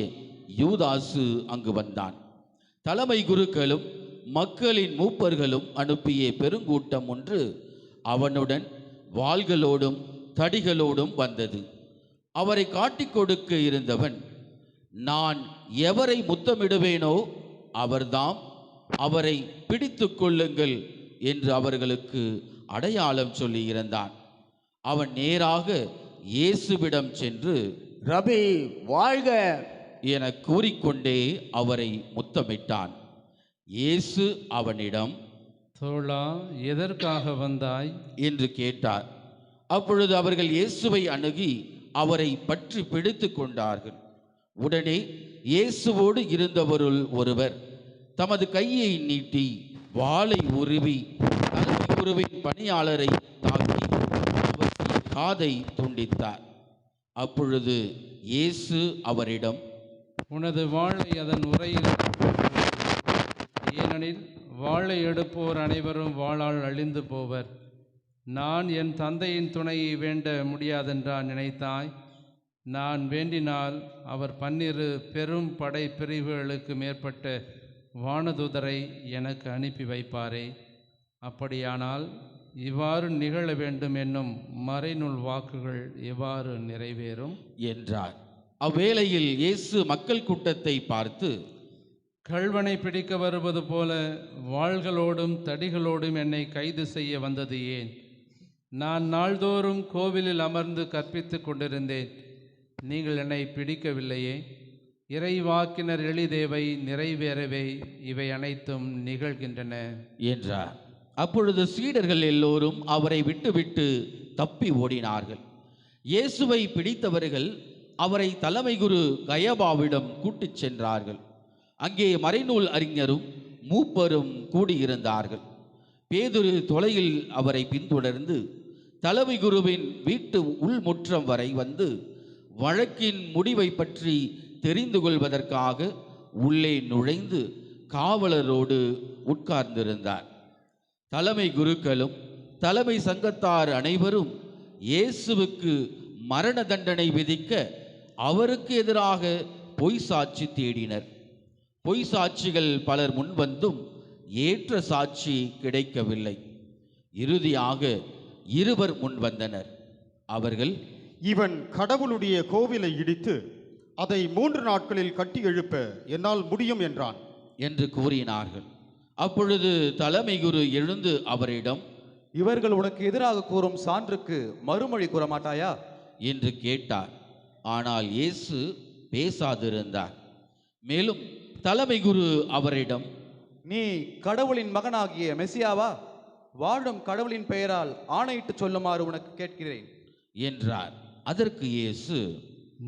யூதாசு அங்கு வந்தான். தலைமை குருக்களும் மக்களின் மூப்பர்களும் அனுப்பிய பெருங்கூட்டம் ஒன்று அவனுடன் வாள்களோடும் தடிகளோடும் வந்தது. அவரை காட்டிக் கொடுக்க இருந்தவன், நான் எவரை முத்தமிடுவேனோ அவர்தாம், அவரை பிடித்து கொள்ளுங்கள் என்று அவர்களுக்கு அடையாளம் சொல்லியிருந்தான். அவன் நேராக இயேசுவிடம் சென்று, ரபி வாழ்க என கூறிக்கொண்டே அவரை முத்தமிட்டான். இயேசு அவனிடம், தோழா, எதற்காக வந்தாய் என்று கேட்டார். அப்பொழுது அவர்கள் இயேசுவை அணுகி அவரை பற்றி பிடித்து கொண்டார்கள். உடனே இயேசுவோடு இருந்தவருள் ஒருவர் தமது கையை நீட்டி வாளை உருவி தலைமை குருவின் பணியாளரை தாக்கி அவருடைய காதை துண்டித்தார். அப்பொழுது இயேசு அவரிடம், உனது வாளை அதன் உரையில், ஏனெனில் வாளை எடுப்போர் அனைவரும் வாளால் அழிந்து போவர். நான் என் தந்தையின் துணையை வேண்ட முடியாதென்றா நினைத்தாய்? நான் வேண்டினால் அவர் 12 பெரும் படை பிரிவுகளுக்கு மேற்பட்ட வானதூதரை எனக்கு அனுப்பி வைப்பாரே. அப்படியானால் இவ்வாறு நிகழ வேண்டும் என்னும் மறைநூல் வாக்குகள் எவ்வாறு நிறைவேறும் என்றார். அவ்வேளையில் இயேசு மக்கள் கூட்டத்தை பார்த்து, கள்வனை பிடிக்க வருவது போல வாள்களோடும் தடிகளோடும் என்னை கைது செய்ய வந்தது ஏன்? நான் நாள்தோறும் கோவிலில் அமர்ந்து கற்பித்து கொண்டிருந்தேன், நீங்கள் என்னை பிடிக்கவில்லையே. இறைவாக்கினர் எளிதேவை நிறைவேறவே இவை அனைத்தும் நிகழ்கின்றன என்றார். அப்பொழுது சீடர்கள் எல்லோரும் அவரை விட்டுவிட்டு தப்பி ஓடினார்கள். இயேசுவை பிடித்தவர்கள் அவரை தலைமை குரு கயபாவிடம் கூட்டிச் சென்றார்கள். அங்கே மறைநூல் அறிஞரும் மூப்பரும் கூடியிருந்தார்கள். பேதுரு தொலையில் அவரை பின்தொடர்ந்து தலைமை குருவின் வீட்டு உள்முற்றம் வரை வந்து வழக்கின் முடிவை பற்றி தெரிந்து கொள்வதற்காக உள்ளே நுழைந்து காவலரோடு உட்கார்ந்திருந்தார். தலைமை குருக்களும் தலைமை சங்கத்தார் அனைவரும் இயேசுவுக்கு மரண தண்டனை விதிக்க அவருக்கு எதிராக பொய் சாட்சி தேடினர். பொய் சாட்சிகள் பலர் முன்வந்தும் ஏற்ற சாட்சி கிடைக்கவில்லை. இறுதியாக இருவர் முன்வந்தனர். அவர்கள், இவன் கடவுளுடைய கோவிலை இடித்து அதை 3 நாட்களில் கட்டி எழுப்ப என்னால் முடியும் என்றான் என்று கூறினார்கள். அப்பொழுது தலைமை குரு எழுந்து அவரிடம், இவர்கள் உனக்கு எதிராக கூறும் சான்றுக்கு மறுமொழி கூற மாட்டாயா என்று கேட்டார். ஆனால் இயேசு பேசாதிருந்தார். மேலும் தலைமை குரு அவரிடம், நீ கடவுளின் மகனாகிய மெசியாவா? வாழும் கடவுளின் பெயரால் ஆணையிட்டு சொல்லுமாறு உனக்கு கேட்கிறேன் என்றார். அதற்கு இயேசு,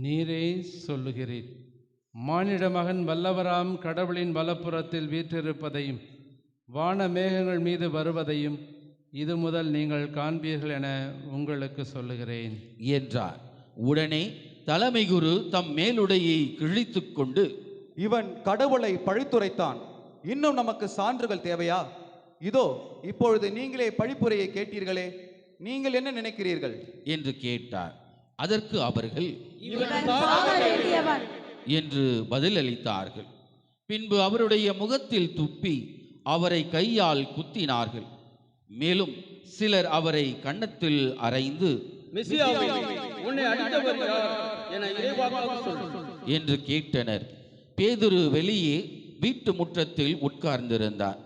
நீரே சொல்லுகிறீர். மானிட மகன் வல்லவராம் கடவுளின் வலப்புறத்தில் வீற்றிருப்பதையும் வான மேகங்கள் மீது வருவதையும் இது முதல் நீங்கள் காண்பீர்கள் என உங்களுக்கு சொல்லுகிறேன் என்றார். உடனே தலைமை குரு தம் மேலுடையை கிழித்து கொண்டு, இவன் கடவுளை பழித்துரைத்தான், இன்னும் நமக்கு சான்றுகள் தேவையா? இதோ இப்பொழுது நீங்களே பழிப்புரையை கேட்டீர்களே, நீங்கள் என்ன நினைக்கிறீர்கள் என்று கேட்டார். அதற்கு அவர்கள் என்று பதிலளித்தார்கள். பின்பு அவருடைய முகத்தில் துப்பி அவரை கையால் குத்தினார்கள். மேலும் சிலர் அவரை கன்னத்தில் அறைந்து, என்று கேட்டனர். பேதுரு வெளியே வீட்டு முற்றத்தில் உட்கார்ந்திருந்தார்.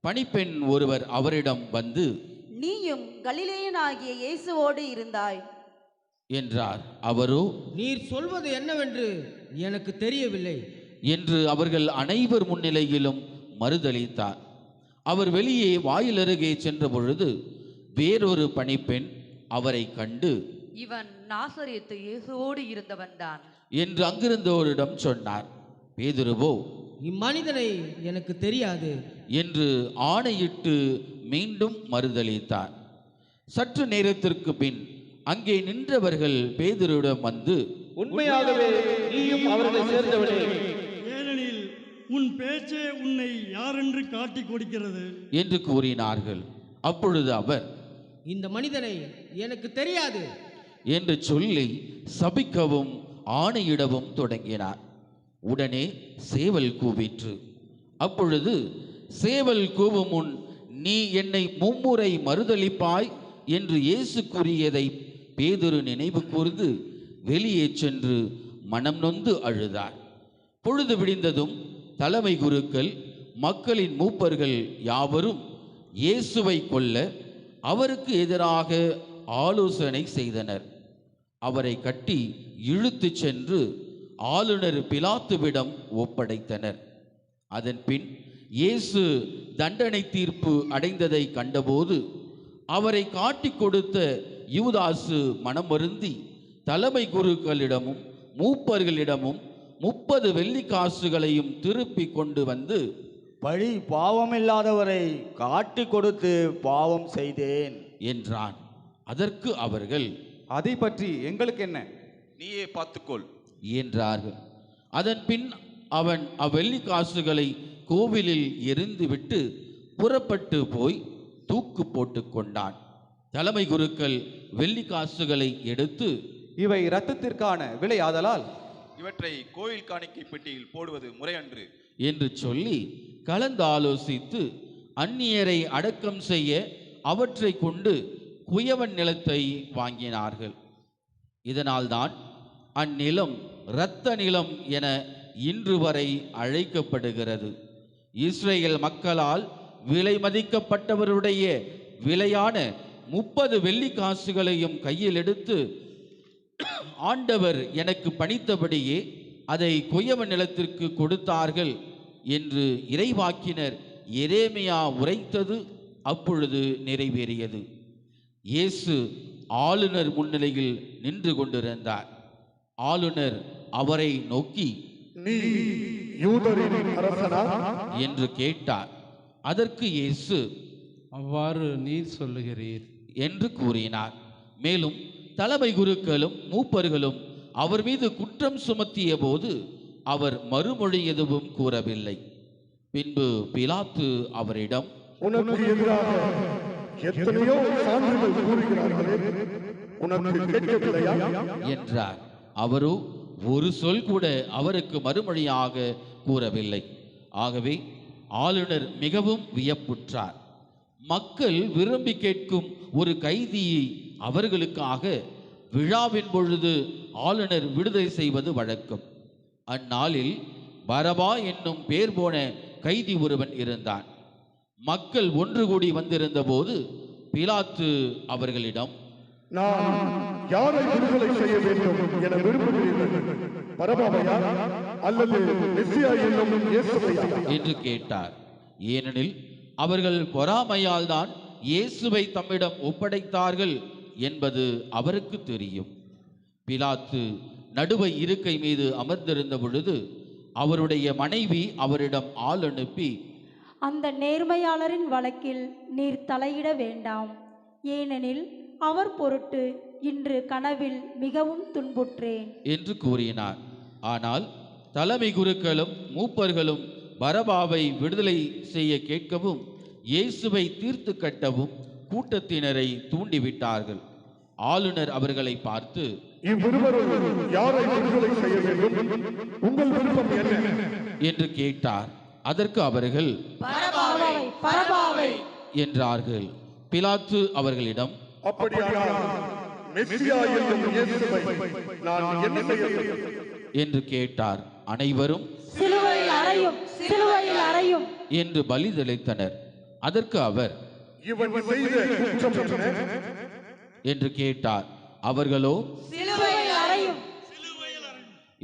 பணிப்பெண் ஒருவர் அவரிடம் வந்து, நீயும் கலிலேயனாகிய இயேசுவோடு இருந்தாய் என்றார். அவரோ, நீர் சொல்வது என்னவென்று எனக்கு தெரியவில்லை என்று அவர்கள் அனைவர் முன்னிலையிலும் மறுதளித்தார். அவர் வெளியே வாயிலருகே சென்ற பொழுது வேறொரு பணிப்பெண் அவரை கண்டு, இவன் நாசரேத்து இயேசுவோடு இருந்தவன்தான் என்று அங்கிருந்தோரிடம் சொன்னார். பேதுருவோ, இம்மனிதனை எனக்கு தெரியாது என்று ஆணையிட்டு மீண்டும் மறுதளித்தார். சற்று நேரத்திற்கு பின் அங்கே நின்றவர்கள் பேதுருவிடம் வந்து, உண்மையாகவே நீயும் அவர்களை சேர்ந்தவனே, ஏனெனில் உன் பேச்சே உன்னை யாரென்று காட்டி கொடுக்கிறது என்று கூறினார்கள். அப்பொழுது அவர், இந்த மனிதனை எனக்கு தெரியாது என்று சொல்லி சபிக்கவும் ஆணையிடவும் தொடங்கினார். உடனே சேவல் கூவிற்று. அப்பொழுது சேவல் கூவும் முன், நீ என்னை 3 முறை மறுதளிப்பாய் என்று இயேசு கூறியதை பேதுரு நினைவு கூர்ந்து வெளியே சென்று மனம் நொந்து அழுதார். பொழுது விடிந்ததும் தலைமை குருக்கள் மக்களின் மூப்பர்கள் யாவரும் இயேசுவை கொல்ல அவருக்கு எதிராக ஆலோசனை செய்தனர். அவரை கட்டி இழுத்து சென்று ஆளுநர் பிலாத்துவிடம் ஒப்படைத்தனர். அதன் பின் இயேசு தண்டனை தீர்ப்பு அடைந்ததை கண்டபோது அவரை காட்டி கொடுத்த யூதாசு மனம் வருந்தி தலைமை குருக்களிடமும் மூப்பர்களிடமும் 30 வெள்ளிக்காசுகளையும் திருப்பி கொண்டு வந்து, பழி பாவமில்லாதவரை காட்டி கொடுத்து பாவம் செய்தேன் என்றான். அதற்கு அவர்கள், அதை பற்றி எங்களுக்கு என்ன, நீயே பார்த்துக்கொள் என்றார்கள். அதன் பின் அவன் அவ்வெள்ளிக்காசுகளை கோவிலில் எறிந்துவிட்டு புறப்பட்டு போய் தூக்கு போட்டு கொண்டான். தலைமை குருக்கள் வெள்ளிக்காசுகளை எடுத்து, இவை இரத்தத்திற்கான விலை ஆதலால் இவற்றை கோயில் காணிக்கை பெட்டியில் போடுவது முறையன்று என்று சொல்லி கலந்தாலோசித்து அந்நியரை அடக்கம் செய்ய அவற்றை கொண்டு குயவன் நிலத்தை வாங்கினார்கள். இதனால்தான் அந்நிலம் இரத்த நிலம் என இன்று வரை அழைக்கப்படுகிறது. இஸ்ரேல் மக்களால் விலை மதிக்கப்பட்டவருடைய விலையான 30 வெள்ளிக்காசுகளையும் கையில் எடுத்து, ஆண்டவர் எனக்கு பணித்தபடியே அதை கொயவ நிலத்திற்கு கொடுத்தார்கள் என்று இறைவாக்கினர் எரேமியா உரைத்தது அப்பொழுது நிறைவேறியது. இயேசு ஆளுநர் முன்னிலையில் நின்று கொண்டிருந்தார். ஆளுநர் அவரை நோக்கி, நீ யூதரின் அரசனா என்று கேட்டார். அதற்கு இயேசு, அவ்வாறு நீர் சொல்லுகிறீர் என்று கூறினார். மேலும் தலைமை குருக்களும் மூப்பர்களும் அவர் மீது குற்றம் சுமத்திய போது அவர் மறுமொழி எதுவும் கூறவில்லை. பின்பு பிலாத்து அவரிடம், உனக்கு எதிராக எத்தனையோ சான்றுகள் கூறுகிறார்களே, உனக்கு கேட்கவில்லையா என்றார். அவரோ ஒரு சொல் கூட அவருக்கு மறுமொழியாக கூறவில்லை. ஆகவே ஆளுநர் மிகவும் வியப்புற்றார். மக்கள் விரும்பி கேட்கும் ஒரு கைதியை அவர்களுக்காக விழாவின் பொழுது ஆளுநர் விடுதலை செய்வது வழக்கம். அந்நாளில் பரபா என்னும் பேர் போன கைதி ஒருவன் இருந்தான். மக்கள் ஒன்று கூடி வந்திருந்த போது பிலாத்து அவர்களிடம், நான் யாரை விடுதலை செய்ய வேண்டும் என விரும்புகிறீர்கள், பரபாவையா அல்லது மெசியா என்னும் இயேசுவையா என்று கேட்டார். ஏனெனில் அவர்கள் பொறாமையால் தான் இயேசுவை தம்மிடம் ஒப்படைத்தார்கள் என்பது அவருக்கு தெரியும். பிலாத்து நடுவை இருக்கை மீது அமர்ந்திருந்த பொழுது அவருடைய மனைவி அவரிடம் ஆள் அனுப்பி, அந்த நேர்மையாளரின் வழக்கில் நீர் தலையிட வேண்டாம், ஏனெனில் அவர் பொருட்டு இன்று கனவில் மிகவும் துன்புற்றேன் என்று கூறினார். ஆனால் தலைமை குருக்களும் மூப்பர்களும் பரபாவை விடுதலை செய்ய கேட்கவும் இயேசுவை தீர்த்து கட்டவும் கூட்டத்தினரை தூண்டிவிட்டார்கள். ஆளுநர் அவர்களை பார்த்து, இவ்விருவரும் யாரை விடுதலை செய்ய வேண்டும், உங்கள் விருப்பம் என்ன என்று கேட்டார். அதற்கு அவர்கள் பரபாவை என்றார்கள். பிலாத்து அவர்களிடம், அப்படியானால் மெசியா என்னும் இயேசுவை நான் என்ன செய்ய வேண்டும் என்று கேட்டார். அனைவரும் சிலுவையில் அறையும், சிலுவையில் அறையும் என்று பலிதளித்தனர். அதற்கு அவர், இவன் செய்த குற்றம் என்ன என்று கேட்டார். அவர்களோ சிலுவையில் அறையும்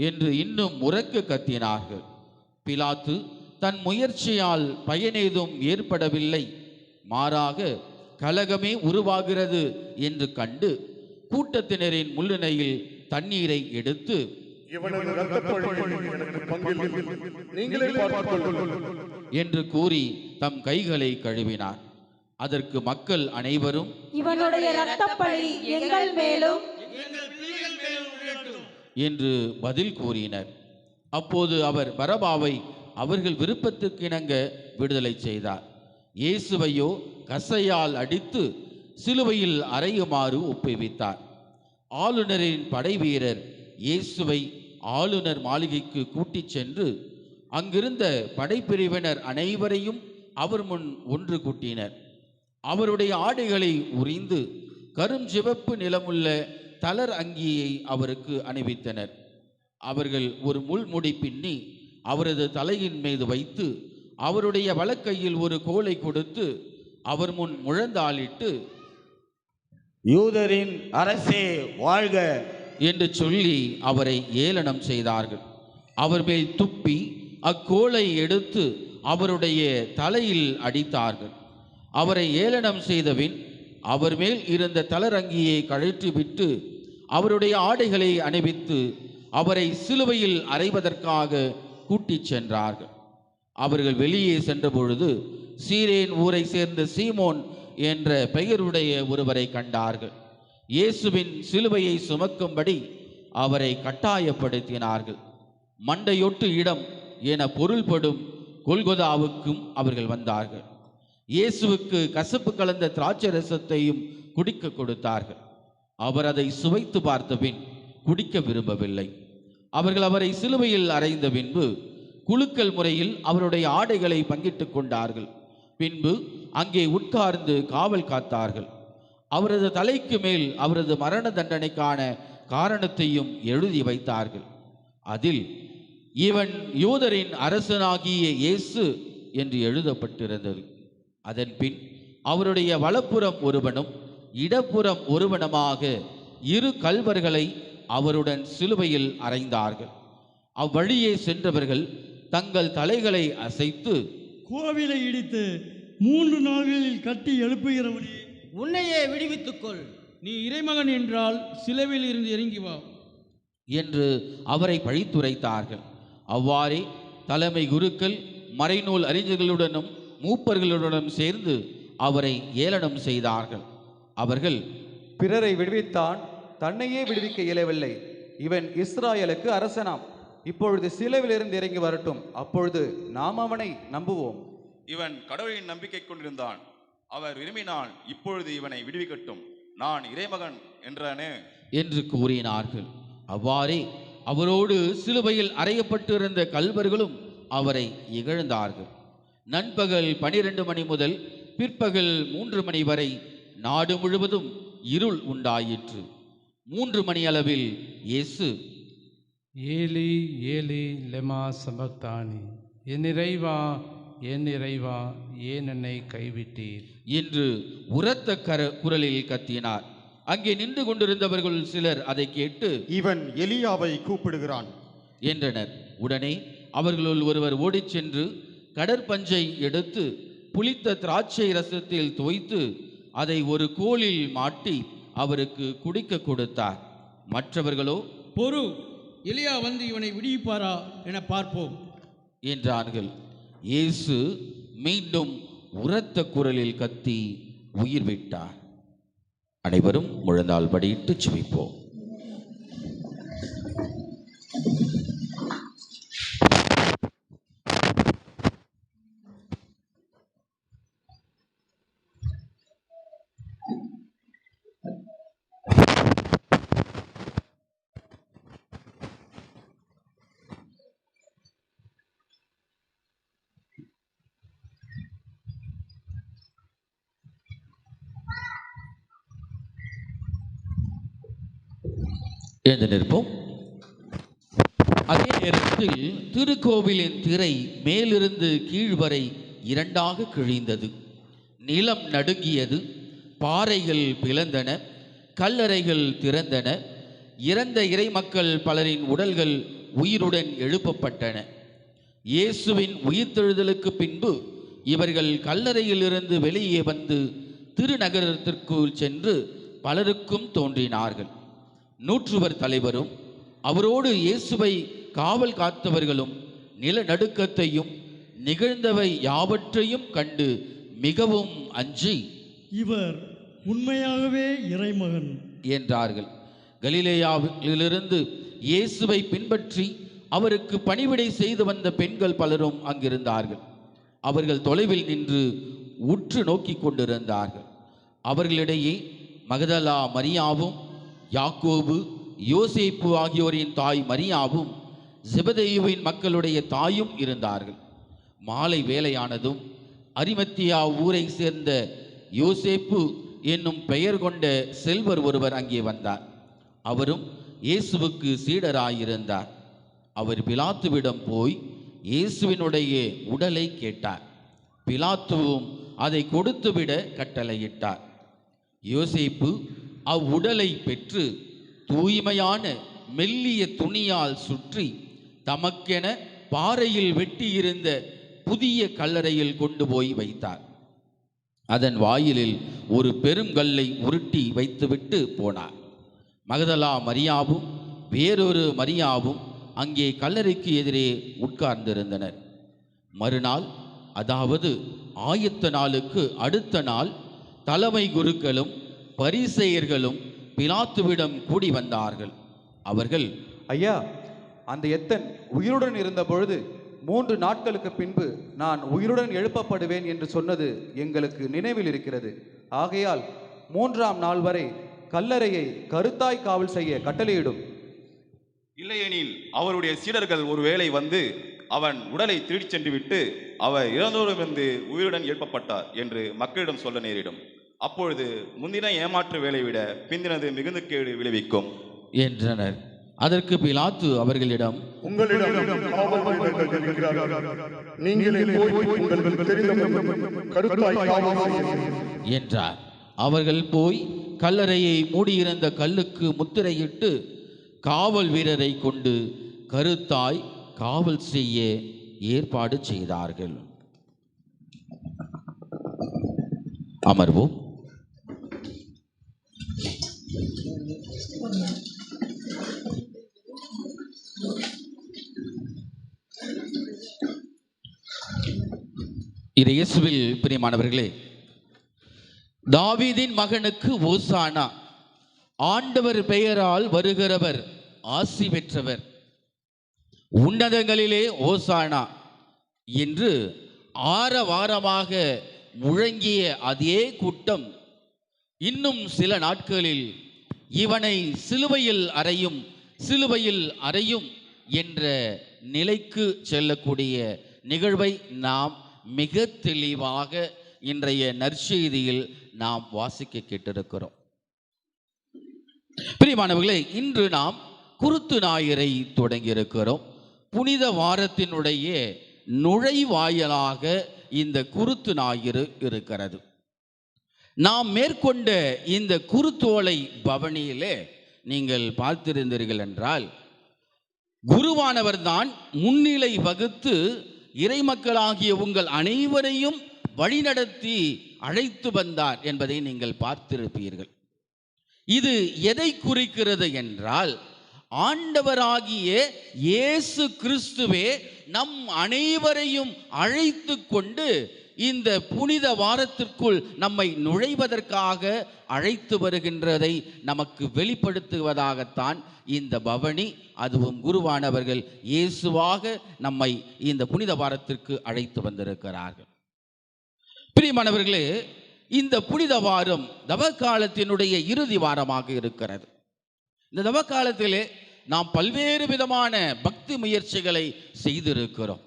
என்று இன்னும் உரக்க கத்தினார்கள். பிலாத்து தன் முயற்சியால் பயனேதும் ஏற்படவில்லை, மாறாக கலகமே உருவாகிறது என்று கண்டு கூட்டத்தினரின் முள்ளினையில் தண்ணீரை எடுத்து, இவனது இரத்தப்பழியில் எனக்கு பங்கில்லை, நீங்களே பார்த்துக் கொள்ளுங்கள் என்று கூறி தம் கைகளை கழுவினார். அதற்கு மக்கள் அனைவரும், இவனுடைய இரத்தப்பழி எங்கள் மேலும் என்று பதில் கூறினர். அப்போது அவர் பரபாவை அவர்கள் விருப்பத்துக்கிணங்க விடுதலை செய்தார். இயேசுவையோ கசையால் அடித்து சிலுவையில் அறையுமாறு ஒப்புவித்தார். ஆளுநரின் படைவீரர் இயேசுவை ஆளுநர் மாளிகைக்கு கூட்டிச் சென்று அங்கிருந்த படைப்பிரிவினர் அனைவரையும் அவர் முன் ஒன்று கூட்டினர். அவருடைய ஆடைகளை உரிந்து கருஞ்சிவப்பு நிலமுள்ள தளர் அங்கியை அவருக்கு அணிவித்தனர். அவர்கள் ஒரு முள்முடி பின்னி அவரது தலையின் மீது வைத்து அவருடைய வலக்கையில் ஒரு கோலை கொடுத்து அவர் முன் முழந்தாளிட்டு, யூதரின் அரசே வாழ்க என்று சொல்லி அவரை ஏளனம் செய்தார்கள். அவர் மேல் துப்பி அக்கோலை எடுத்து அவருடைய தலையில் அடித்தார்கள். அவரை ஏளனம் செய்தபின் அவர் மேல் இருந்த தளரங்கியை கழற்றிவிட்டு அவருடைய ஆடைகளை அணிவித்து அவரை சிலுவையில் அறைவதற்காக கூட்டிச் சென்றார்கள். அவர்கள் வெளியே சென்றபொழுது சீரேன் ஊரை சேர்ந்த சீமோன் என்ற பெயருடைய ஒருவரை கண்டார்கள். இயேசுவின் சிலுவையை சுமக்கும்படி அவரை கட்டாயப்படுத்தினார்கள். மண்டையொட்டு இடம் என பொருள்படும் கொல்கொதாவுக்கும் அவர்கள் வந்தார்கள். இயேசுவுக்கு கசப்பு கலந்த திராட்சை ரசத்தையும் குடிக்க கொடுத்தார்கள். அவர் அதை சுவைத்து பார்த்தபின் குடிக்க விரும்பவில்லை. அவர்கள் அவரை சிலுவையில் அறைந்த பின்பு குலுக்கல் முறையில் அவருடைய ஆடைகளை பங்கிட்டுக் கொண்டார்கள். பின்பு அங்கே உட்கார்ந்து காவல் காத்தார்கள். அவரது தலைக்கு மேல் அவரது மரண தண்டனைக்கான காரணத்தையும் எழுதி வைத்தார்கள். அதில் இவன் யூதரின் அரசனாகிய இயேசு என்று எழுதப்பட்டிருந்தது. அதன் பின் அவருடைய வலப்புறம் ஒருவனும் இடப்புறம் ஒருவனுமாக இரு கல்வர்களை அவருடன் சிலுவையில் அறைந்தார்கள். அவ்வழியே சென்றவர்கள் தங்கள் தலைகளை அசைத்து, கோவிலை இடித்து 3 நாள்களில் கட்டி எழுப்புகிறவனே, உன்னையே விடுவித்துக்கொள். நீ இறைமகன் என்றால் சிலுவையில் இருந்து இறங்கி வா என்று அவரை பழித்துரைத்தார்கள். அவ்வாறே தலைமை குருக்கள் மறைநூல் அறிஞர்களுடனும் மூப்பர்களுடனும் சேர்ந்து அவரை ஏளனம் செய்தார்கள். அவர்கள், பிறரை விடுவித்தான், தன்னையே விடுவிக்க இயலவில்லை. இவன் இஸ்ராயலுக்கு அரசனாம். இப்பொழுது சிலுவையிலிருந்து இறங்கி வரட்டும், அப்பொழுது நாம் அவனை நம்புவோம். இவன் கடவுளின் நம்பிக்கை கொண்டிருந்தான். அவர் விரும்பினால் இப்பொழுது இவனை விடுவிக்கட்டும். நான் இறைமகன் என்றானே என்று கூறினார்கள். அவ்வாறே அவரோடு சிலுவையில் அறையப்பட்டிருந்த கல்வர்களும் அவரை இகழ்ந்தார்கள். நண்பகல் 12 மணி முதல் பிற்பகல் 3 மணி வரை நாடு முழுவதும் இருள் உண்டாயிற்று. 3 மணி அளவில் இயேசு, ஏலி ஏலி லெமா சபக்தானி, என் இறைவா என் இறைவா ஏன் என்னை கைவிட்டீர் என்று உரத்த குரலில் கத்தினார். அங்கே நின்று கொண்டிருந்தவர்கள் சிலர் அதை கேட்டு, இவன் எலியாவை கூப்பிடுகிறான் என்றனர். உடனே அவர்களுள் ஒருவர் ஓடிச் சென்று கடற்பஞ்சை எடுத்து புளித்த திராட்சை ரசத்தில் தோய்த்து அதை ஒரு கோலில் மாட்டி அவருக்கு குடிக்க கொடுத்தார். மற்றவர்களோ, பொறு, எலியா வந்து இவனை விடுவிப்பாரா என பார்ப்போம் என்றார்கள். இயேசு மீண்டும் உரத்த குரலில் கத்தி உயிர் விட்டார். அனைவரும் முழந்தால் படியிட்டு ஜெபிப்போம். எழுந்து நிற்போம். அதே நேரத்தில் திருக்கோவிலின் திரை மேலிருந்து கீழ் வரை 2ஆக கிழிந்தது. நிலம் நடுங்கியது. பாறைகள் பிளந்தன. கல்லறைகள் திறந்தன. இறந்த இறைமக்கள் பலரின் உடல்கள் உயிருடன் எழுப்பப்பட்டன. இயேசுவின் உயிர்த்தெழுதலுக்கு பின்பு இவர்கள் கல்லறையிலிருந்து வெளியே வந்து திருநகரத்திற்குள் சென்று பலருக்கும் தோன்றினார்கள். நூற்றுவர் தலைவரும் அவரோடு இயேசுவை காவல் காத்தவர்களும் நிலநடுக்கத்தையும் நிகழ்ந்தவை யாவற்றையும் கண்டு மிகவும் அஞ்சி, இவர் உண்மையாகவே இறைமகன் என்றார்கள். கலிலேயாவிலிருந்து இயேசுவை பின்பற்றி அவருக்கு பணிவிடை செய்து வந்த பெண்கள் பலரும் அங்கிருந்தார்கள். அவர்கள் தொலைவில் நின்று உற்று நோக்கி கொண்டிருந்தார்கள். அவர்களிடையே மகதலா மரியாவும், யாக்கோபு, யோசேப்பு ஆகியோரின் தாய் மரியாவும், செபதேயுவின் மக்களுடைய தாயும் இருந்தார்கள். மாலை வேளையானதும் அரிமத்தியா ஊரை சேர்ந்த யோசேப்பு என்னும் பெயர் கொண்ட செல்வர் ஒருவர் அங்கே வந்தார். அவரும் இயேசுவுக்கு சீடராயிருந்தார். அவர் பிலாத்துவிடம் போய் இயேசுவினுடைய உடலை கேட்டார். பிலாத்துவும் அதை கொடுத்துவிட கட்டளையிட்டார். யோசேப்பு அவ்வுடலை பெற்று தூய்மையான மெல்லிய துணியால் சுற்றி தமக்கென பாறையில் வெட்டியிருந்த புதிய கல்லறையில் கொண்டு போய் வைத்தார். அதன் வாயிலில் ஒரு பெருங்கல்லை உருட்டி வைத்துவிட்டு போனார். மகதலா மரியாவும் வேறொரு மரியாவும் அங்கே கல்லறைக்கு எதிரே உட்கார்ந்திருந்தனர். மறுநாள், அதாவது ஆயத்த நாளுக்கு அடுத்த நாள், தலைமை குருக்களும் பரிசேயர்களும் பிலாத்துவிடம் கூடி வந்தார்கள். அவர்கள், ஐயா, அந்த எத்தன் உயிருடன் இருந்த பொழுது 3 நாட்களுக்கு பின்பு நான் உயிருடன் எழுப்பப்படுவேன் என்று சொன்னது எங்களுக்கு நினைவில் இருக்கிறது. ஆகையால் 3ஆம் நாள் வரை கல்லறையை கருத்தாய் காவல் செய்ய கட்டளையிடும். இல்லையெனில் அவருடைய சீடர்கள் ஒருவேளை வந்து அவன் உடலை திருடிச் சென்று விட்டு அவர் இறந்தோரிலிருந்து உயிருடன் எழுப்பப்பட்டார் என்று மக்களிடம் சொல்ல நேரிடும். அப்பொழுது முந்தின ஏமாற்று வேலை விட பிந்தினது மிகுந்த கேடு விளைவிக்கும் என்றனர். அதற்கு பிலாத்து அவர்களிடம், உங்களிடம் காவல் வீரர்கள் இருக்கிறார்கள். நீங்களே போய் உங்களுக்கு தெரிந்தவர்கள் கருத்தாய் காவல் செய்யுங்கள் என்றார். அவர்கள் போய் கல்லறையை மூடியிருந்த கல்லுக்கு முத்திரையிட்டு காவல் வீரரை கொண்டு கருத்தாய் காவல் செய்ய ஏற்பாடு செய்தார்கள். அமர்வோம். இது இயேசுவில் பிரியமானவர்களே, தாவீதின் மகனுக்கு ஓசானா, ஆண்டவர் பெயரால் வருகிறவர் ஆசி பெற்றவர், உன்னதங்களிலே ஓசானா என்று ஆரவாரமாக முழங்கிய அதே கூட்டம் இன்னும் சில நாட்களில் இவனை சிலுவையில் அறையும், சிலுவையில் அறையும் என்ற நிலைக்கு செல்லக்கூடிய நிகழ்வை நாம் மிக தெளிவாக இன்றைய நற்செய்தியில் நாம் வாசிக்க கேட்டிருக்கிறோம். பிரியமானவர்களே, இன்று நாம் குருத்து ஞாயிறை தொடங்கியிருக்கிறோம். புனித வாரத்தினுடைய நுழைவாயிலாக இந்த குருத்து ஞாயிறு இருக்கிறது. நாம் மேற்கொண்ட இந்த குருத்தோலை பவனியிலே நீங்கள் பார்த்திருந்தீர்கள் என்றால், குருவானவர் தான் முன்னிலை வகுத்து இறைமக்களாகிய உங்கள் அனைவரையும் வழிநடத்தி அழைத்து வந்தார் என்பதை நீங்கள் பார்த்திருப்பீர்கள். இது எதை குறிக்கிறது என்றால், ஆண்டவராகிய இயேசு கிறிஸ்துவே நம் அனைவரையும் அழைத்து கொண்டு இந்த புனித வாரத்திற்குள் நம்மை நுழைவதற்காக அழைத்து வருகின்றதை நமக்கு வெளிப்படுத்துவதாகத்தான் இந்த பவனி, அதுவும் குருவானவர்கள் இயேசுவாக நம்மை இந்த புனித வாரத்திற்கு அழைத்து வந்திருக்கிறார்கள். பிரியமானவர்களே, இந்த புனித வாரம் தவக்காலத்தினுடைய இறுதி வாரமாக இருக்கிறது. இந்த தவக்காலத்திலே நாம் பல்வேறு விதமான பக்தி முயற்சிகளை செய்திருக்கிறோம்,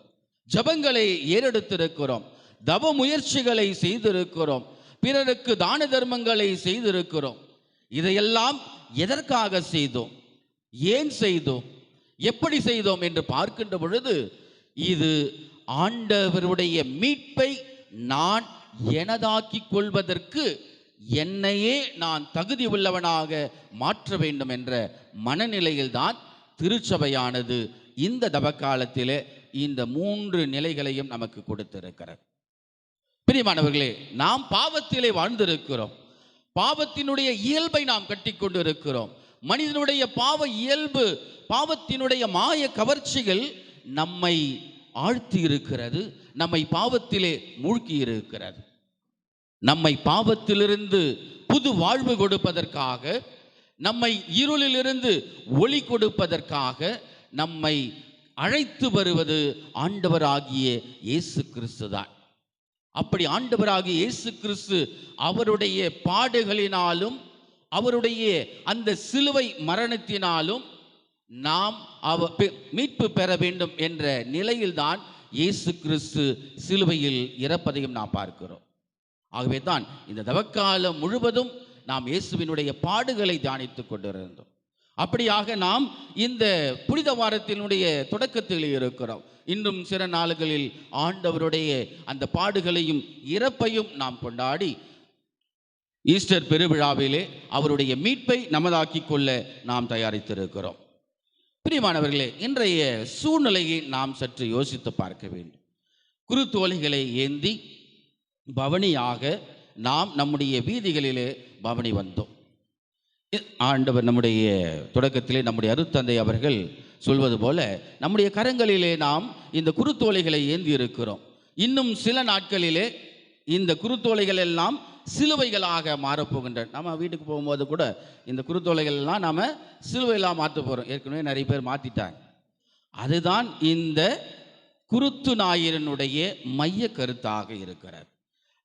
ஜபங்களை ஏறெடுத்திருக்கிறோம், தவ முயற்சிகளை செய்திருக்கிறோம், பிறருக்கு தான தர்மங்களை செய்திருக்கிறோம். இதையெல்லாம் எதற்காக செய்தோம், ஏன் செய்தோம், எப்படி செய்தோம் என்று பார்க்கின்ற பொழுது, இது ஆண்டவருடைய மீட்பை நான் எனதாக்கிக் கொள்வதற்கு என்னையே நான் தகுதி உள்ளவனாக மாற்ற வேண்டும் என்ற மனநிலையில்தான் திருச்சபையானது இந்த தவக்காலத்திலே இந்த 3 நிலைகளையும் நமக்கு கொடுத்திருக்கிறது. பிரியமானவர்களே, நாம் பாவத்திலே வாழ்ந்திருக்கிறோம். பாவத்தினுடைய இயல்பை நாம் கட்டிக்கொண்டு இருக்கிறோம். மனிதனுடைய பாவ இயல்பு, பாவத்தினுடைய மாய கவர்ச்சிகள் நம்மை ஆழ்த்தி இருக்கிறது, நம்மை பாவத்திலே மூழ்கி இருக்கிறது. நம்மை பாவத்திலிருந்து புது வாழ்வு கொடுப்பதற்காக, நம்மை இருளிலிருந்து ஒளி கொடுப்பதற்காக நம்மை அழைத்து வருவது ஆண்டவராகிய இயேசு கிறிஸ்து தான். அப்படி ஆண்டவராகிய இயேசு கிறிஸ்து அவருடைய பாடுகளினாலும் அவருடைய அந்த சிலுவை மரணத்தினாலும் நாம் மீட்பு பெற வேண்டும் என்ற நிலையில்தான் இயேசு கிறிஸ்து சிலுவையில் இறப்பதையும் நாம் பார்க்கிறோம். ஆகவே தான் இந்த தவக்காலம் முழுவதும் நாம் இயேசுவினுடைய பாடுகளை தியானித்துக் கொண்டிருந்தோம். அப்படியாக நாம் இந்த புனித வாரத்தினுடைய தொடக்கத்தில் இருக்கிறோம். இன்னும் சில நாள்களில் ஆண்டவருடைய அந்த பாடுகளையும் இறப்பையும் நாம் கொண்டாடி ஈஸ்டர் பெருவிழாவிலே அவருடைய மீட்பை நமதாக்கிக் கொள்ள நாம் தயாரித்திருக்கிறோம். பிரியமானவர்களே, இன்றைய சூழ்நிலையை நாம் சற்று யோசித்து பார்க்க வேண்டும். குருத்தோலைகளை ஏந்தி பவனியாக நாம் நம்முடைய வீதிகளிலே பவனி வந்தோம். ஆண்டவர் நம்முடைய தொடக்கத்திலே நம்முடைய அருத்தந்தை அவர்கள் சொல்வது போல நம்முடைய கரங்களிலே நாம் இந்த குருத்தோலைகளை ஏந்தி இருக்கிறோம். இன்னும் சில நாட்களிலே இந்த குருத்தோலைகள் எல்லாம் சிலுவைகளாக மாறப்போகின்றன. நம்ம வீட்டுக்கு போகும்போது கூட இந்த குருத்தோலைகள் எல்லாம் நாம் சிலுவையெல்லாம் மாற்ற போகிறோம். ஏற்கனவே நிறைய பேர் மாற்றிட்டாங்க. அதுதான் இந்த குருத்து ஞாயிறினுடைய மைய கருத்தாக இருக்கிறது.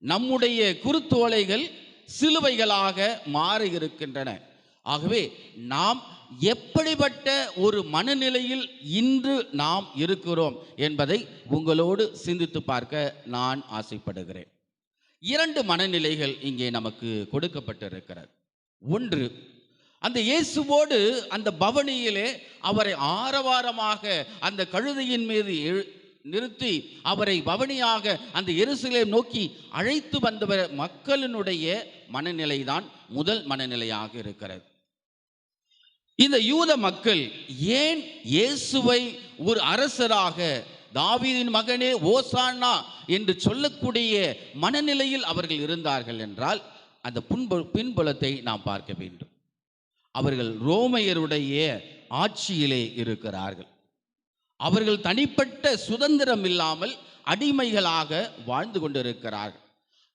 நம்முடைய குருத்தோலைகள் சிலுவைகளாக மாறி இருக்கின்றன. ஆகவே நாம் எப்படிப்பட்ட ஒரு மனநிலையில் இன்று நாம் இருக்கிறோம் என்பதை உங்களோடு சிந்தித்து பார்க்க நான் ஆசைப்படுகிறேன். 2 மனநிலைகள் இங்கே நமக்கு கொடுக்கப்பட்டிருக்கிறது. ஒன்று, அந்த இயேசுவோடு அந்த பவனியிலே அவரை ஆரவாரமாக அந்த கழுதையின் மீது நிறுத்தி அவரை பவனியாக அந்த எருசலேம் நோக்கி அழைத்து வந்தவர் மக்களினுடைய மனநிலைதான் முதல் மனநிலையாக இருக்கிறது. இந்த யூத மக்கள் ஏன் இயேசுவை ஒரு அரசராக தாவீதின் மகனே ஓசானா என்று சொல்லக்கூடிய மனநிலையில் அவர்கள் இருந்தார்கள் என்றால் அந்த பின்புலத்தை நாம் பார்க்க வேண்டும். அவர்கள் ரோமையருடைய ஆட்சியிலே இருக்கிறார்கள். அவர்கள் தனிப்பட்ட சுதந்திரம் இல்லாமல் அடிமைகளாக வாழ்ந்து கொண்டிருக்கிறார்கள்.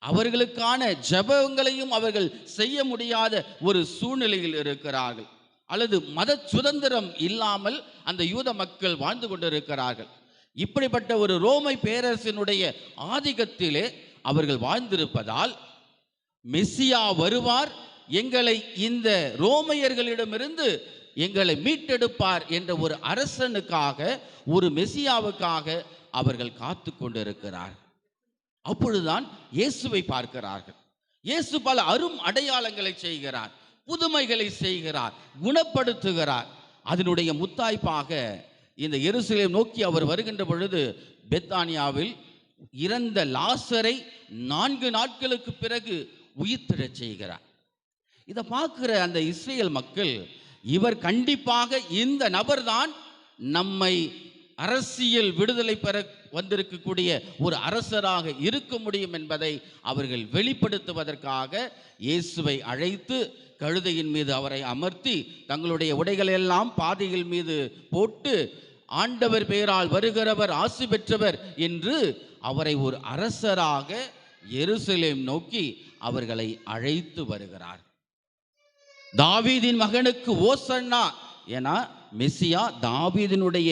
அவர்களுக்கான ஜெபங்களையும் அவர்கள் செய்ய முடியாத ஒரு சூழ்நிலையில் இருக்கிறார்கள். அல்லது மத சுதந்திரம் இல்லாமல் அந்த யூத மக்கள் வாழ்ந்து கொண்டிருக்கிறார்கள். இப்படிப்பட்ட ஒரு ரோமை பேரரசினுடைய ஆதிக்கத்திலே அவர்கள் வாழ்ந்திருப்பதால் மெசியா வருவார், எங்களை இந்த ரோமையர்களிடமிருந்து எங்களை மீட்டெடுப்பார் என்ற ஒரு அரசனுக்காக, ஒரு மெசியாவுக்காக அவர்கள் காத்து கொண்டிருக்கிறார். அப்பொழுதுதான் இயேசுவை பார்க்கிறார்கள். இயேசு பல அரும் அடையாளங்களை செய்கிறார், புதுமைகளை செய்கிறார், குணப்படுத்துகிறார். அதனுடைய முத்தாய்ப்பாக இந்த எருசலேம் நோக்கி அவர் வருகின்ற பொழுது பெத்தானியாவில் இறந்த லாசரை 4 நாட்களுக்கு பிறகு உயிர்த்தெழச் செய்கிறார். இதை பார்க்கிற அந்த இஸ்ரேல் மக்கள், இவர் கண்டிப்பாக இந்த நபர்தான் நம்மை அரசியல் விடுதலை பெற வந்திருக்கக்கூடிய ஒரு அரசராக இருக்க முடியும் என்பதை அவர்கள் வெளிப்படுத்துவதற்காக இயேசுவை அழைத்து கழுதையின் மீது அவரை அமர்த்தி தங்களுடைய உடைகளெல்லாம் பாதைகள் மீது போட்டு ஆண்டவர் பெயரால் வருகிறவர் ஆசி பெற்றவர் என்று அவரை ஒரு அரசராக எருசலேம் நோக்கி அவர்களை அழைத்து வருகிறார். தாவீதின் மகனுக்கு ஓசன்னா, ஏன்னா மெசியா தாவீதினுடைய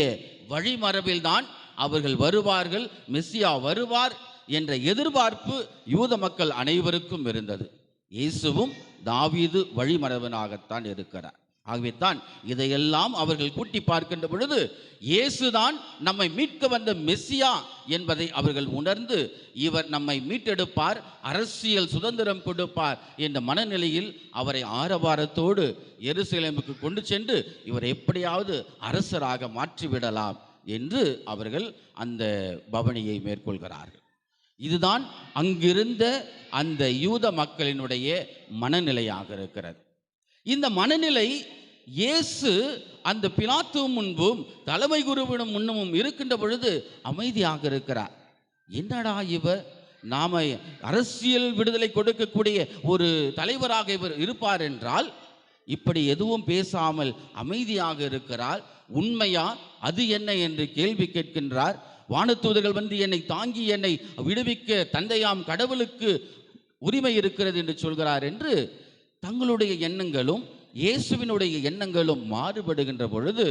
வழிமரபில் தான் அவர்கள் வருவார்கள், மெசியா வருவார் என்ற எதிர்பார்ப்பு யூத மக்கள் அனைவருக்கும் இருந்தது. இயேசுவும் தாவீது வழிமரபனாகத்தான் இருக்கிறார். ஆகவே தான் இதையெல்லாம் அவர்கள் கூட்டி பார்க்கின்ற பொழுது இயேசுதான் நம்மை மீட்க வந்த மெசியா என்பதை அவர்கள் உணர்ந்து, இவர் நம்மை மீட்டெடுப்பார், அரசியல் சுதந்திரம் கொடுப்பார் என்ற மனநிலையில் அவரை ஆரவாரத்தோடு எருசலேமுக்கு கொண்டு சென்று இவர் எப்படியாவது அரசராக மாற்றிவிடலாம் என்று அவர்கள் அந்த பவனியை மேற்கொள்கிறார்கள். இதுதான் அங்கிருந்த அந்த யூத மக்களினுடைய மனநிலையாக இருக்கிறது. இந்த மனநிலை இயேசு அந்த பிலாத்து முன்பும் தலைமை குருவிடம் முன்னமும் இருக்கின்ற பொழுது அமைதியாக இருக்கிறார். என்னடா இவர், நாம அரசியல் விடுதலை கொடுக்கக்கூடிய ஒரு தலைவராக இவர் இருப்பார் என்றால் இப்படி எதுவும் பேசாமல் அமைதியாக இருக்கிறார். உண்மையா, அது என்ன என்று கேள்வி கேட்கின்றார். வானதூதர்கள் வந்து என்னை தாங்கி என்னை விடுவிக்க தந்தையாம் கடவுளுக்கு உரிமை இருக்கிறது என்று சொல்கிறார் என்று தங்களுடைய எண்ணங்களும் இயேசுவினுடைய எண்ணங்களும் மாறுபடுகின்ற பொழுது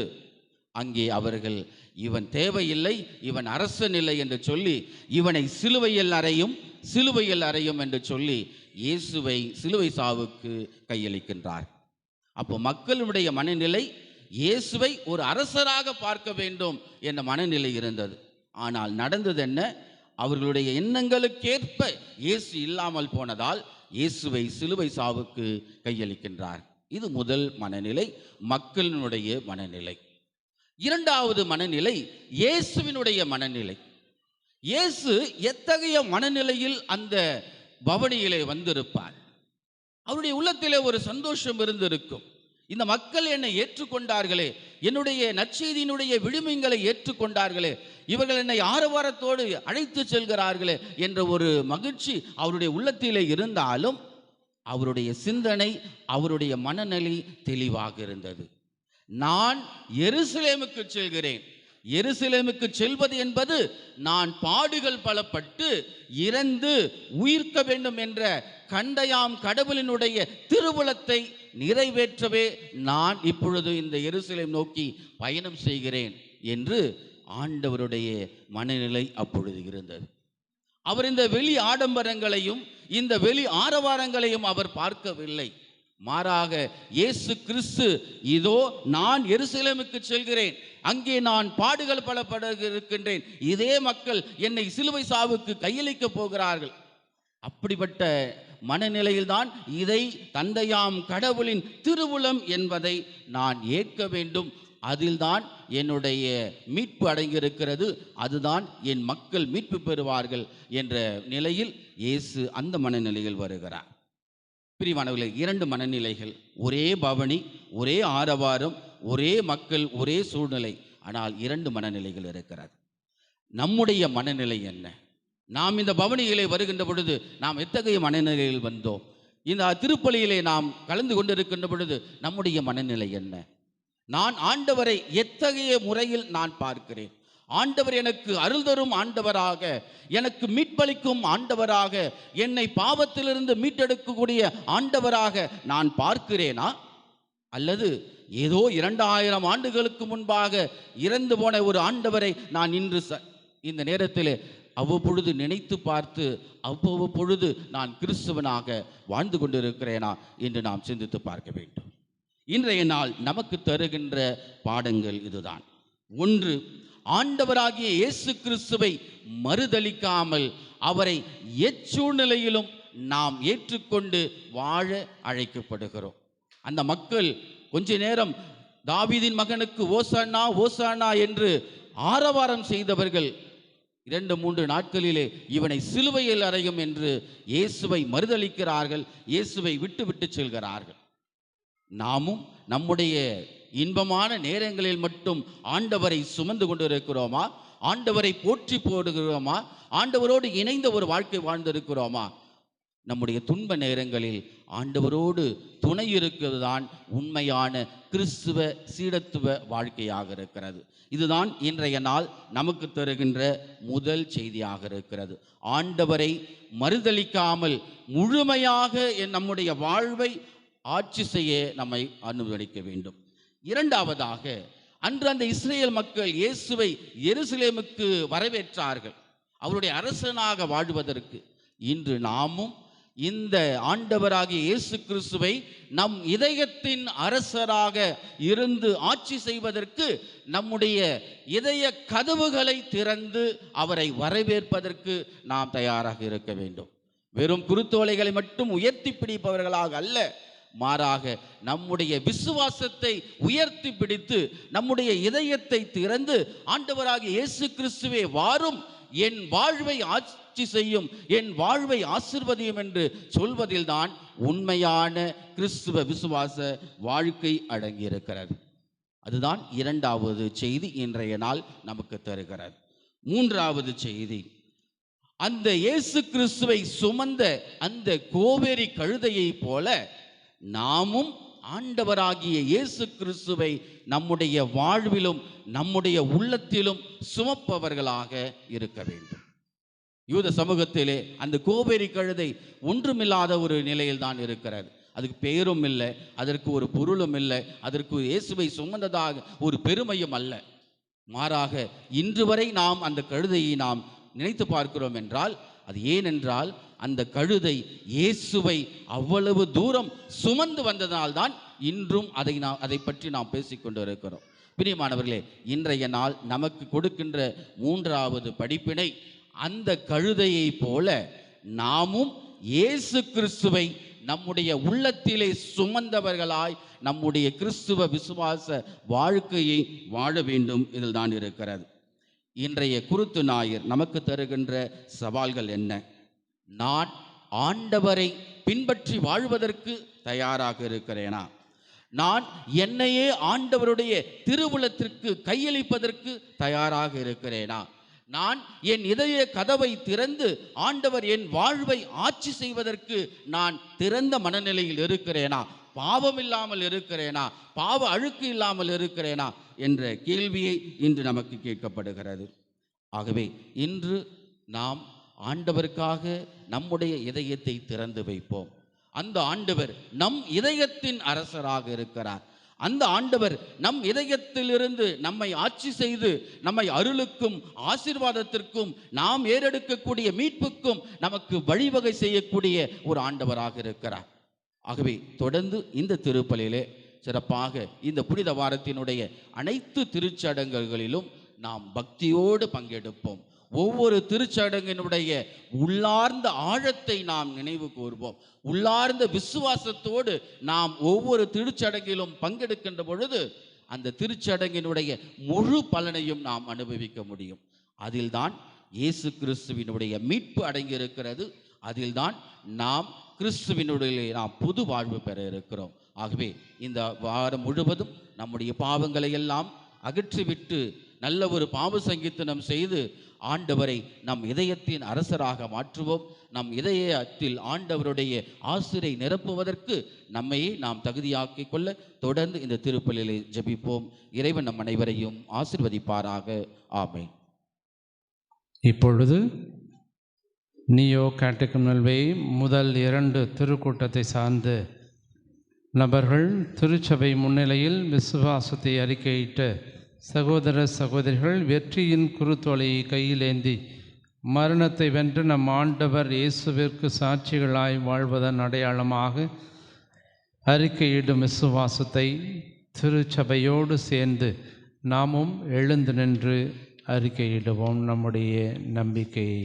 அங்கே அவர்கள் இவன் தேவையில்லை, இவன் அரசன் இல்லை என்று சொல்லி இவனை சிலுவையில் அறையும் என்று சொல்லி இயேசுவை சிலுவை சாவுக்கு கையளிக்கின்றார். அப்போ மக்களுடைய மனநிலை இயேசுவை ஒரு அரசராக பார்க்க வேண்டும் என்ற மனநிலை இருந்தது. ஆனால் நடந்தது என்ன? அவர்களுடைய எண்ணங்களுக்கேற்ப இயேசு இல்லாமல் போனதால் இயேசுவை சிலுவை சாவுக்கு கையளிக்கின்றார். இது முதல் மனநிலை, மக்களினுடைய மனநிலை. இரண்டாவது மனநிலை இயேசுவினுடைய மனநிலை. இயேசு எத்தகைய மனநிலையில் அந்த பவனியிலே வந்திருப்பார்? அவருடைய உள்ளத்திலே ஒரு சந்தோஷம் இருந்திருக்கும். இந்த மக்கள் என்னை ஏற்றுக்கொண்டார்களே, என்னுடைய நற்செய்தியினுடைய விழுமியங்களை ஏற்றுக்கொண்டார்களே, இவர்கள் என்னை ஆரவாரத்தோடு அழைத்து செல்கிறார்களே என்ற ஒரு மகிழ்ச்சி அவருடைய உள்ளத்திலே இருந்தாலும் அவருடைய சிந்தனை, அவருடைய மனநிலை தெளிவாக இருந்தது. நான் எருசலேமுக்கு செல்கிறேன். எருசலேமுக்கு செல்வது என்பது நான் பாடுகள் பலப்பட்டு இறந்து உயிர்க்க வேண்டும் என்ற கண்டையாம் கடவுளினுடைய திருவுளத்தை நிறைவேற்றவே நான் இப்பொழுது இந்த எருசலேம் நோக்கி பயணம் செய்கிறேன் என்று ஆண்டவருடைய மனநிலை அப்பொழுது இருந்தது. அவர் இந்த வெளி ஆடம்பரங்களையும் இந்த வெளி ஆரவாரங்களையும் அவர் பார்க்கவில்லை. மாறாக இயேசு கிறிஸ்து, இதோ நான் எருசலேமுக்கு செல்கிறேன், அங்கே நான் பாடுகள் பலப்பட இருக்கின்றேன், இதே மக்கள் என்னை சிலுவை சாவுக்கு கையளிக்க போகிறார்கள். அப்படிப்பட்ட மனநிலையில்தான் இதை தந்தையாம் கடவுளின் திருவுளம் என்பதை நான் ஏற்க வேண்டும், அதில்தான் என்னுடைய மீட்பு அடங்கியிருக்கிறது, அதுதான் என் மக்கள் மீட்பு பெறுவார்கள் என்ற நிலையில் இயேசு அந்த மனநிலையில் வருகிறார். பிரிவானவர்களே, 2 மனநிலைகள், ஒரே பவனி, ஒரே ஆரவாரம், ஒரே மக்கள், ஒரே சூழ்நிலை, ஆனால் 2 மனநிலைகள் இருக்கிறது. நம்முடைய மனநிலை என்ன? நாம் இந்த பவனியிலே வருகின்ற பொழுது நாம் எத்தகைய மனநிலையில் வந்தோம்? இந்த திருப்பலியிலே நாம் கலந்து கொண்டிருக்கின்ற பொழுது நம்முடைய மனநிலை என்ன? நான் ஆண்டவரை எத்தகைய முறையில் நான் பார்க்கிறேன்? ஆண்டவர் எனக்கு அருள் தரும் ஆண்டவராக, எனக்கு மீட்பளிக்கும் ஆண்டவராக, என்னை பாவத்திலிருந்து மீட்டெடுக்கக்கூடிய ஆண்டவராக நான் பார்க்கிறேனா? அல்லது ஏதோ 2000 ஆண்டுகளுக்கு முன்பாக இறந்து போன ஒரு ஆண்டவரை நான் இன்று இந்த நேரத்தில் அவ்வப்பொழுது நினைத்து பார்த்து அவ்வப்பொழுது நான் கிறிஸ்துவனாக வாழ்ந்து கொண்டிருக்கிறேனா என்று நாம் சிந்தித்து பார்க்க வேண்டும். இன்றைய நாள் நமக்கு தருகின்ற பாடங்கள் இதுதான். 1, ஆண்டவராகிய இயேசு கிறிஸ்துவை மறுதலிக்காமல் அவரை எச்சூழ்நிலையிலும் நாம் ஏற்றுக்கொண்டு வாழ அழைக்கப்படுகிறோம். அந்த மக்கள் கொஞ்ச நேரம் தாவீதின் மகனுக்கு ஓசானா ஓசானா என்று ஆரவாரம் செய்தவர்கள் 2-3 நாட்களிலே இவனை சிலுவையில் அறையும் என்று இயேசுவை மறுதலிக்கிறார்கள், இயேசுவை விட்டு செல்கிறார்கள். நாமும் நம்முடைய இன்பமான நேரங்களில் மட்டும் ஆண்டவரை சுமந்து கொண்டிருக்கிறோமா? ஆண்டவரை போற்றி போடுகிறோமா? ஆண்டவரோடு இணைந்த ஒரு வாழ்க்கை வாழ்ந்திருக்கிறோமா? நம்முடைய துன்ப நேரங்களில் ஆண்டவரோடு துணை இருக்கிறதுதான் உண்மையான கிறிஸ்துவ சீடத்துவ வாழ்க்கையாக இருக்கிறது. இதுதான் இன்றைய நாள் நமக்கு தருகின்ற முதல் செய்தியாக இருக்கிறது. ஆண்டவரை மறுதலிக்காமல் முழுமையாக நம்முடைய வாழ்வை ஆட்சி செய்ய நம்மை அனுமதிக்க வேண்டும். 2வதாக, அன்று அந்த இஸ்ரேல் மக்கள் இயேசுவை எருசலேமுக்கு வரவேற்றார்கள் அவருடைய அரசனாக வாழ்வதற்கு. இன்று நாமும் இந்த ஆண்டவராகிய இயேசு கிறிஸ்துவை நம் இதயத்தின் அரசராக இருந்து ஆட்சி செய்வதற்கு நம்முடைய இதய கதவுகளை திறந்து அவரை வரவேற்பதற்கு நாம் தயாராக இருக்க வேண்டும். வெறும் குருத்தோலைகளை மட்டும் உயர்த்தி பிடிப்பவர்களாக அல்ல, மாறாக நம்முடைய விசுவாசத்தை உயர்த்தி பிடித்து நம்முடைய இதயத்தை திறந்து ஆண்டவராகிய இயேசு கிறிஸ்துவே வாரும், என் வாழ்வை ஆட்சி செய்யும், என் வாழ்வை ஆசீர்வதியும் என்று சொல்வதில்தான் உண்மையான கிறிஸ்துவ விசுவாச வாழ்க்கை அடங்கியிருக்கிறது. அதுதான் 2வது செய்தி இன்றைய நாள் நமக்கு தருகிறது. 3வது செய்தி, அந்த இயேசு கிறிஸ்துவை சுமந்த அந்த கோவேரி கழுதையை போல நாமும் ஆண்டவராகிய இயேசு கிறிஸ்துவை நம்முடைய வாழ்விலும் நம்முடைய உள்ளத்திலும் சுமப்பவர்களாக இருக்க வேண்டும். யூத சமூகத்திலே அந்த கோவேரி கழுதை ஒன்றுமில்லாத ஒரு நிலையில் தான் இருக்கிறது. அதுக்கு பெயரும் இல்லை, அதற்கு ஒரு பொருளும் இல்லை, அதற்கு இயேசுவை சுமந்ததாக ஒரு பெருமையும் அல்ல. மாறாக இன்று வரை நாம் அந்த கழுதையை நாம் நினைத்து பார்க்கிறோம் என்றால் அது ஏனென்றால் அந்த கழுதை இயேசுவை அவ்வளவு தூரம் சுமந்து வந்ததனால்தான் இன்றும் அதை பற்றி நாம் பேசிக்கொண்டு இருக்கிறோம். பிரியமானவர்களே, இன்றைய நாள் நமக்கு கொடுக்கின்ற 3வது படிப்பினை, அந்த கழுதையை போல நாமும் இயேசு கிறிஸ்துவை நம்முடைய உள்ளத்திலே சுமந்தவர்களாய் நம்முடைய கிறிஸ்துவ விசுவாச வாழ்க்கையை வாழ வேண்டும். இதில் தான் இருக்கிறது. இன்றைய குருத்து ஞாயிறு நமக்கு தருகின்ற சவால்கள் என்ன? நான் ஆண்டவரை பின்பற்றி வாழ்வதற்கு தயாராக இருக்கிறேனா? நான் என்னையே ஆண்டவருடைய திருவுளத்திற்கு கையளிப்பதற்கு தயாராக இருக்கிறேனா? நான் என் இதய கதவை திறந்து ஆண்டவர் என் வாழ்வை ஆட்சி செய்வதற்கு நான் திறந்த மனநிலையில் இருக்கிறேனா? பாவம் இல்லாமல் இருக்கிறேனா? பாவ அழுக்கு இல்லாமல் இருக்கிறேனா என்ற கேள்வியை இன்று நமக்கு கேட்கப்படுகிறது. ஆகவே இன்று நாம் ஆண்டவருக்காக நம்முடைய இதயத்தை திறந்து வைப்போம். அந்த ஆண்டவர் நம் இதயத்தின் அரசராக இருக்கிறார். அந்த ஆண்டவர் நம் இதயத்திலிருந்து நம்மை ஆட்சி செய்து நம்மை அருளுக்கும் ஆசீர்வாதத்திற்கும் நாம் ஏறெடுக்கக்கூடிய மீட்புக்கும் நமக்கு வழிவகை செய்யக்கூடிய ஒரு ஆண்டவராக இருக்கிறார். ஆகவே தொடர்ந்து இந்த திருப்பலியிலே சிறப்பாக இந்த புனித வாரத்தினுடைய அனைத்து திருச்சடங்குகளிலும் நாம் பக்தியோடு பங்கெடுப்போம். ஒவ்வொரு திருச்சடங்கினுடைய உள்ளார்ந்த ஆழத்தை நாம் நினைவு கூர்வோம். உள்ளார்ந்த விசுவாசத்தோடு நாம் ஒவ்வொரு திருச்சடங்கிலும் பங்கெடுக்கின்ற பொழுது அந்த திருச்சடங்கினுடைய முழு பலனையும் நாம் அனுபவிக்க முடியும். அதில்தான் இயேசு கிறிஸ்துவினுடைய மீட்பு அடங்கியிருக்கிறது. அதில்தான் நாம் கிறிஸ்துவினுடைய நாம் புது வாழ்வு பெற இருக்கிறோம். ஆகவே இந்த வாரம் முழுவதும் நம்முடைய பாவங்களை எல்லாம் அகற்றிவிட்டு நல்ல ஒரு பாவ சங்கீர்த்தனம் செய்து ஆண்டவரை நம் இதயத்தின் அரசராக மாற்றுவோம். நம் இதயத்தில் ஆண்டவருடைய ஆசிரை நிரப்புவதற்கு நம்மையே நாம் தகுதியாக்கிக் கொள்ள தொடர்ந்து இந்த திருப்பலியை ஜெபிப்போம். இறைவன் நம் அனைவரையும் ஆசீர்வதிப்பாராக. ஆமென். இப்பொழுது நியோ கேட்டகனல் வே முதல் 2 திருக்கூட்டத்தை சார்ந்த நபர்கள் திருச்சபை முன்னிலையில் விசுவாசத்தை அறிக்கையிட்ட சகோதர சகோதரிகள் வெற்றியின் குருத்தோலையை கையிலேந்தி மரணத்தை வென்று நம் ஆண்டவர் இயேசுவிற்கு சாட்சிகளாய் வாழ்வதன் அடையாளமாக அறிக்கையிடும் விசுவாசத்தை திருச்சபையோடு சேர்ந்து நாமும் எழுந்து நின்று அறிக்கையிடுவோம் நம்முடைய நம்பிக்கையை.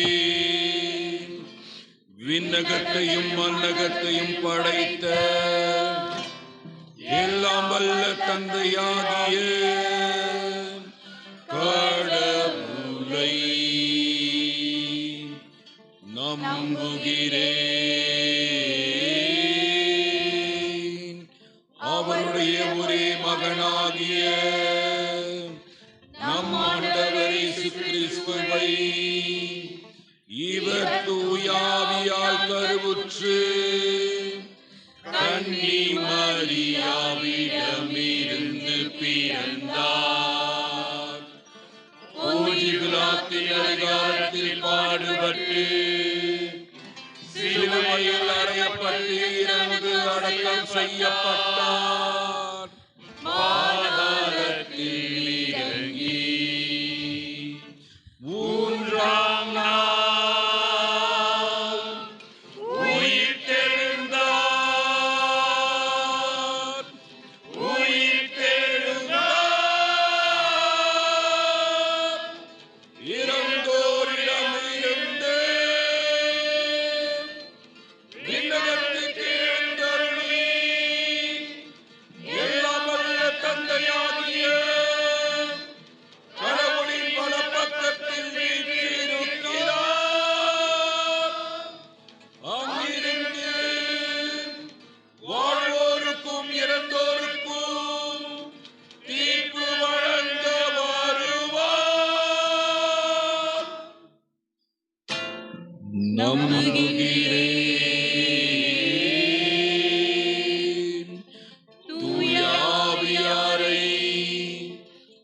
நம்புகிறேன் விண்ணகத்தையும் மண்ணகத்தையும் படைத்த எல்லாம் வல்ல தந்தையாகிய கடவுளை நம்புகிறேன். அவருடைய ஒரே மகனாகிய நம் ஆண்டவர் இயேசு கிறிஸ்துவை இவர் தூயாவியால் கருவுற்று கன்னி மரியாவிடமிருந்து பிறந்தார். பூஜிகுலாத்தின் அதிகாரத்தில் பாடுபட்டு சிலுவையில் அறையப்பட்டு இறந்து அடக்கம் செய்யப்பட்டார். பாதாளத்தில் இறங்கி 3ஆம் நாள் உயிர்த்தெழுந்தார். இறந்தோரிடமிருந்து விண்ணகத்துக்கு எழுந்தருளி எல்லாம் வல்ல தந்தையாகிய கடவுளின் வலப்பக்கத்தில் வீற்றிருக்கிறார். அங்கிருந்து வாழ்வோருக்கும் இறந்தோருக்கும் தீர்ப்பு வழங்க வருவார். நம்புகிறேன் தூய ஆவியாரை,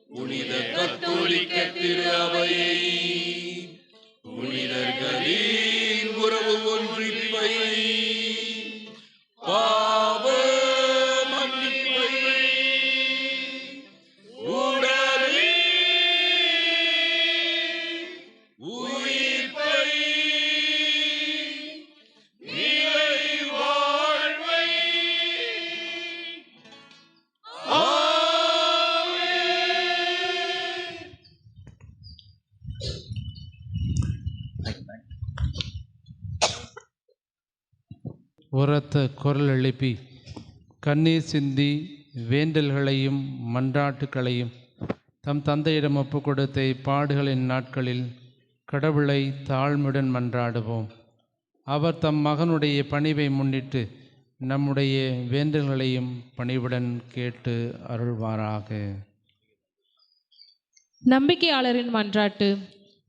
புனித கத்தோலிக்க திரு அவையை, புனிதர்களின் உறவு ஒன்றிப்பை, பாவ மன்னிப்பை, உடலில் உயிர்ப்பை, நிலை வாழ்வை உரத்த குரல் எழுப்பி கண்ணீர் சிந்தி வேண்டல்களையும் மன்றாட்டுக்களையும் தம் தந்தையிடம் ஒப்பு கொடுத்த இப்பாடுகளின் நாட்களில் கடவுளை தாழ்மையுடன் மன்றாடுவோம். அவர் தம் மகனுடைய பணிவை முன்னிட்டு நம்முடைய வேண்டல்களையும் பணிவுடன் கேட்டு அருள்வாராக. நம்பிக்கையாளரின் மன்றாட்டு.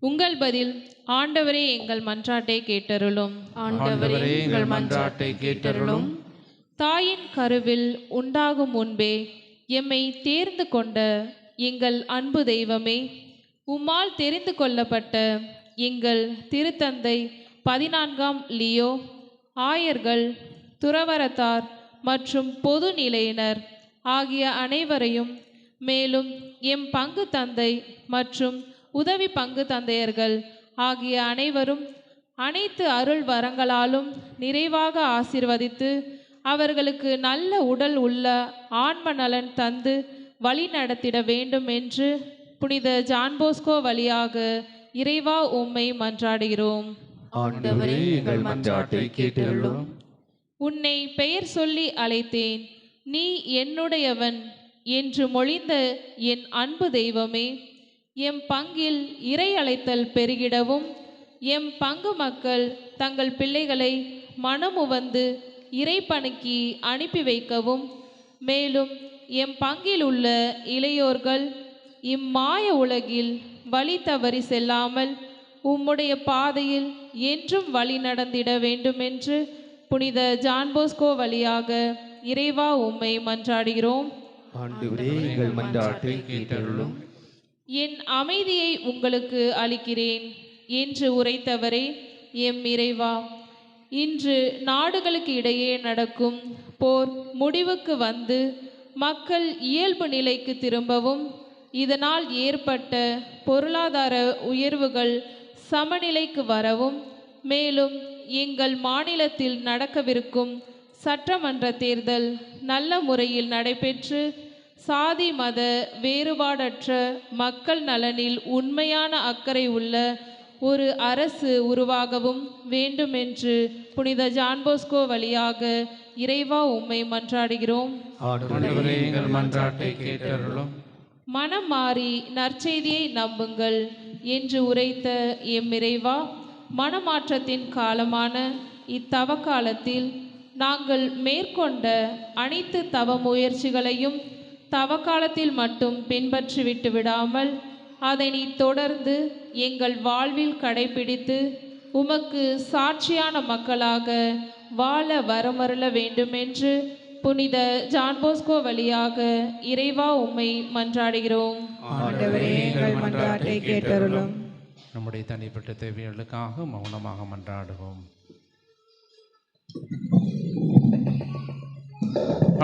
உங்கள் பதில்: ஆண்டவரே எங்கள் மன்றாட்டை கேட்டருளும். ஆண்டவரே எங்கள் மன்றாட்டை கேட்டருளும். தாயின் கருவில் உண்டாகும் முன்பே எம்மை தேர்ந்து கொண்ட எங்கள் அன்பு தெய்வமே, உம்மால் தெரிந்து கொள்ளப்பட்ட எங்கள் திருத்தந்தை 14ஆம் லியோ, ஆயர்கள், துறவரத்தார் மற்றும் பொது நிலையினர் ஆகிய அனைவரையும், மேலும் எம் பங்கு தந்தை மற்றும் உதவி பங்கு தந்தையர்கள் ஆகிய அனைவரும் அனைத்து அருள் வரங்களாலும் நிறைவாக ஆசீர்வதித்து அவர்களுக்கு நல்ல உடல் உள்ள ஆன்ம நலன் தந்து வழி நடத்திட வேண்டும் என்று புனித ஜான்போஸ்கோ வழியாக இறைவா உம்மை மன்றாடுகிறோம். ஆண்டவரே, எங்கள் மன்றாட்டை கேட்டருளும். உன்னை பெயர் சொல்லி அழைத்தேன், நீ என்னுடையவன் என்று மொழிந்த என் அன்பு தெய்வமே, எம் பங்கில் இறை அழைத்தல் பெருகிடவும், எம் பங்கு மக்கள் தங்கள் பிள்ளைகளை மனமுவந்து இறைப்பணிக்கு அனுப்பி வைக்கவும், மேலும் எம் பங்கில் உள்ள இளையோர்கள் இம்மாய உலகில் வழி தவறி செல்லாமல் உம்முடைய பாதையில் என்றும் வழி நடந்திட வேண்டுமென்று புனித ஜான்போஸ்கோ வழியாக இறைவா உம்மை மன்றாடுகிறோம். ஆண்டவரே, எங்கள் மன்றாட்டை கேட்டருளும். என் அமைதியை உங்களுக்கு அளிக்கிறேன் என்று உரைத்தவரே எம் இறைவா, இன்று நாடுகளுக்கு இடையே நடக்கும் போர் முடிவுக்கு வந்து மக்கள் இயல்பு நிலைக்கு திரும்பவும், இதனால் ஏற்பட்ட பொருளாதார உயர்வுகள் சமநிலைக்கு வரவும், மேலும் எங்கள் மாநிலத்தில் நடக்கவிருக்கும் சட்டமன்ற தேர்தல் நல்ல முறையில் நடைபெற்று சாதி மத வேறுபாடற்ற மக்கள் நலனில் உண்மையான அக்கறை உள்ள ஒரு அரசு உருவாகவும் வேண்டுமென்று புனித ஜான்போஸ்கோ வழியாக இறைவா உம்மை மன்றாடுகிறோம். ஆண்டவரே, எங்கள் மன்றாட்டை கேட்டருளும். மனம் மாறி நற்செய்தியை நம்புங்கள் என்று உரைத்த எம் இறைவா, மனமாற்றத்தின் காலமான இத்தவ காலத்தில் நாங்கள் மேற்கொண்ட அனைத்து தவ முயற்சிகளையும் தவக்காலத்தில் மட்டும் பின்பற்றிவிட்டு விடாமல் அதனை தொடர்ந்து எங்கள் வாழ்வில் கடைபிடித்து உமக்கு சாட்சியான மக்களாக வாழ வரமருள வேண்டுமென்று புனித ஜான்போஸ்கோ வழியாக இறைவா உம்மை மன்றாடுகிறோம். ஆண்டவரே, எங்கள் மன்றாட்டை கேட்டருளும். நம்முடைய தனிப்பட்ட தேவைகளுக்காக மௌனமாக மன்றாடுவோம்.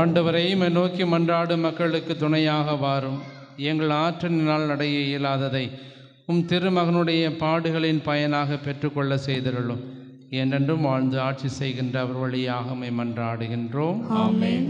ஆண்டவரை நோக்கி மன்றாடும் மக்களுக்கு துணையாக வாரும். எங்கள் ஆற்றலினால் அடைய இயலாததை உம் திருமகனுடைய பாடுகளின் பயனாக பெற்றுக்கொள்ள செய்திருளும். என்றென்றும் வாழ்ந்து ஆட்சி செய்கின்ற அவர் வழியாக உம்மை மன்றாடுகின்றோம். ஆமென்.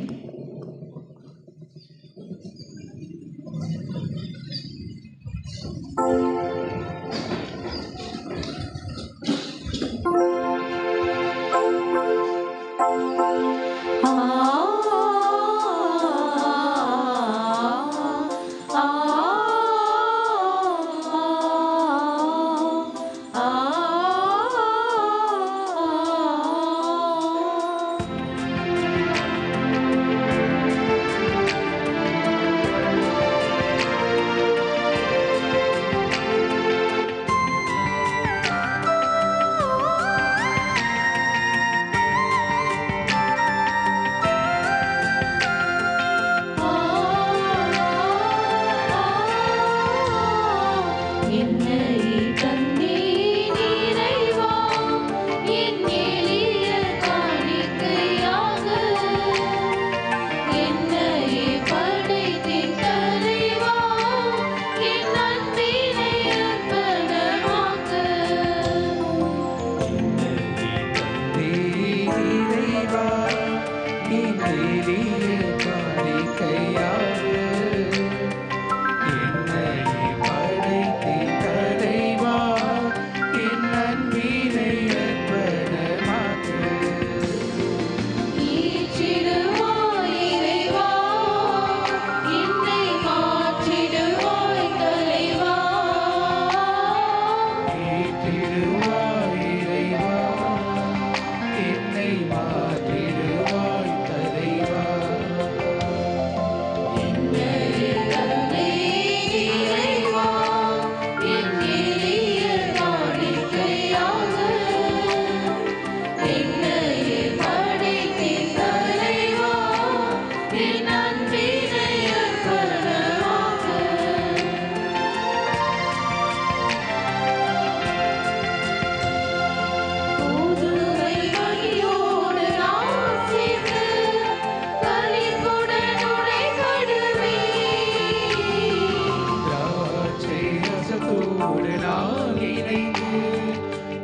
உடனாக இணைந்து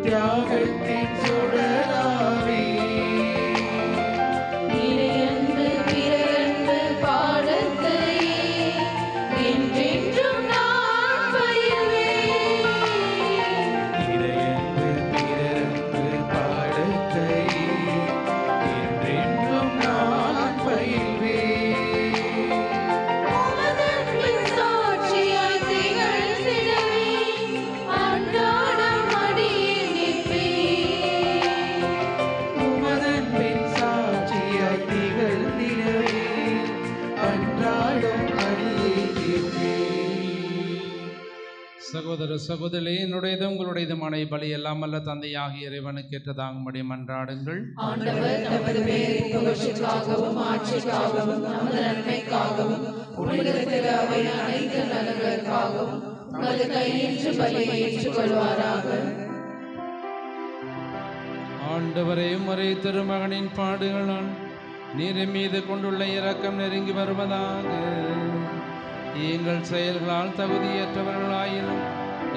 தியாகத்தின் சுடராவே இறையன்பு பிறரன்பு பாடத்தை என்றென்றும் நான் பயில்வேன். இறையன்பு பிறரன்பு பாடத்தை என்றென்றும் நான் பயில்வேன். உமதன்பின் சாட்சியாய் திகழ்ந்திடவே அன்றாடம் அடியேன் நிற்பேன். உமதன்பின் சாட்சியாய் திகழ்ந்திடவே அன்றாடம் அடியேன் நிற்பேன். சகோதர சகோதரி, என்னுடையது உங்களுடையதுமான பலி எல்லாம் அல்ல தந்தையாகிய இறைவனுக்கு ஏற்றதாகும்படி மன்றாடுங்கள். ஆண்டவர் தமது பேரின் புகழ்ச்சிக்காகவும் ஆட்சிக்காகவும் நமது நன்மைக்காகவும் புனித திரு அவையின் அனைத்து நலன்களுக்காகவும் உமது கையின்று பலியை ஏற்றுக்கொள்வாராக. ஆண்டவரே, உமறை திருமகனின் பாடுகளால் நீர் மீது கொண்டுள்ள இரக்கம் நெருங்கி வருவதாக. எங்கள் செயல்களால் தகுதியற்றவர்களாயினும்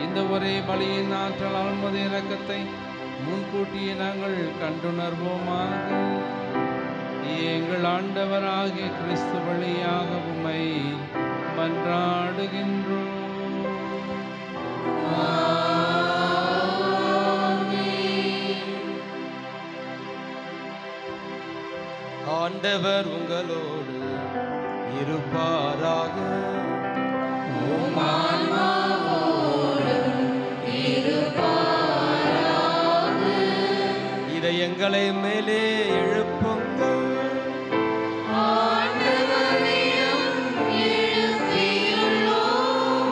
இந்த ஒரே பலியின் ஆற்றலால் உமது இரக்கத்தை முன்கூட்டியே நாங்கள் கண்டுணர்வோமாக. எங்கள் ஆண்டவராகிய கிறிஸ்து வழியாக உம்மை மன்றாடுகின்றோம். ஆண்டவர் உங்களோடு இருப்பாராக. இதயங்களை மேலே எழுப்புங்கள்.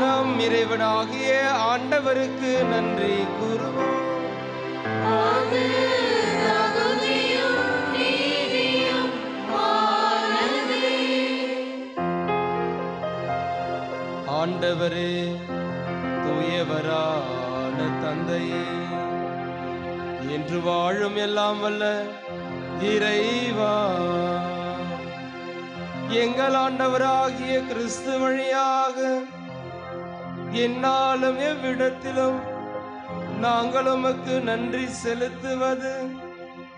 நம் இறைவனாகிய ஆண்டவருக்கு நன்றி கூறுவோம். ஆண்டவரே, தூயவரான தந்தையே, என்று வாழும் எல்லாம் வல்ல இறைவா, எங்கள் ஆண்டவராகிய கிறிஸ்து வழியாக என்னாலும் எவ்விடத்திலும் நாங்கள் உமக்கு நன்றி செலுத்துவது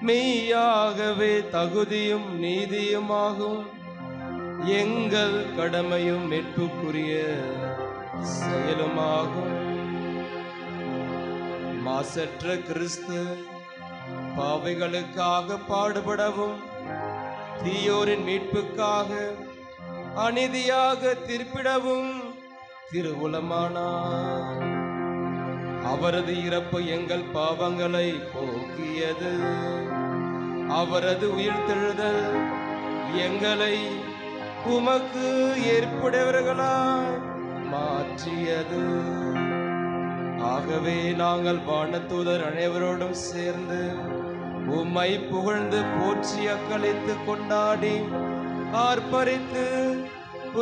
மெய்யாகவே தகுதியும் நீதியுமாகும். எங்கள் கடமையும் மீட்புக்குரிய செயலுமாகும். மாசற்ற கிறிஸ்து பாவிகளுக்காக பாடுபடவும் தீயோரின் மீட்புக்காக அநீதியாக தீர்ப்பிடவும் திருவுளமானார். அவரது இறப்பு எங்கள் பாவங்களை போக்கியது. அவரது உயிர்த்தெழுதல் எங்களை உமக்கு ஏற்புடையவர்களாய் மாற்றியது. ஆகவே நாங்கள் வானதூதர் அனைவரோடும் சேர்ந்து உம்மை புகழ்ந்து போற்றி அக்களித்து கொண்டாடி ஆர்ப்பரித்து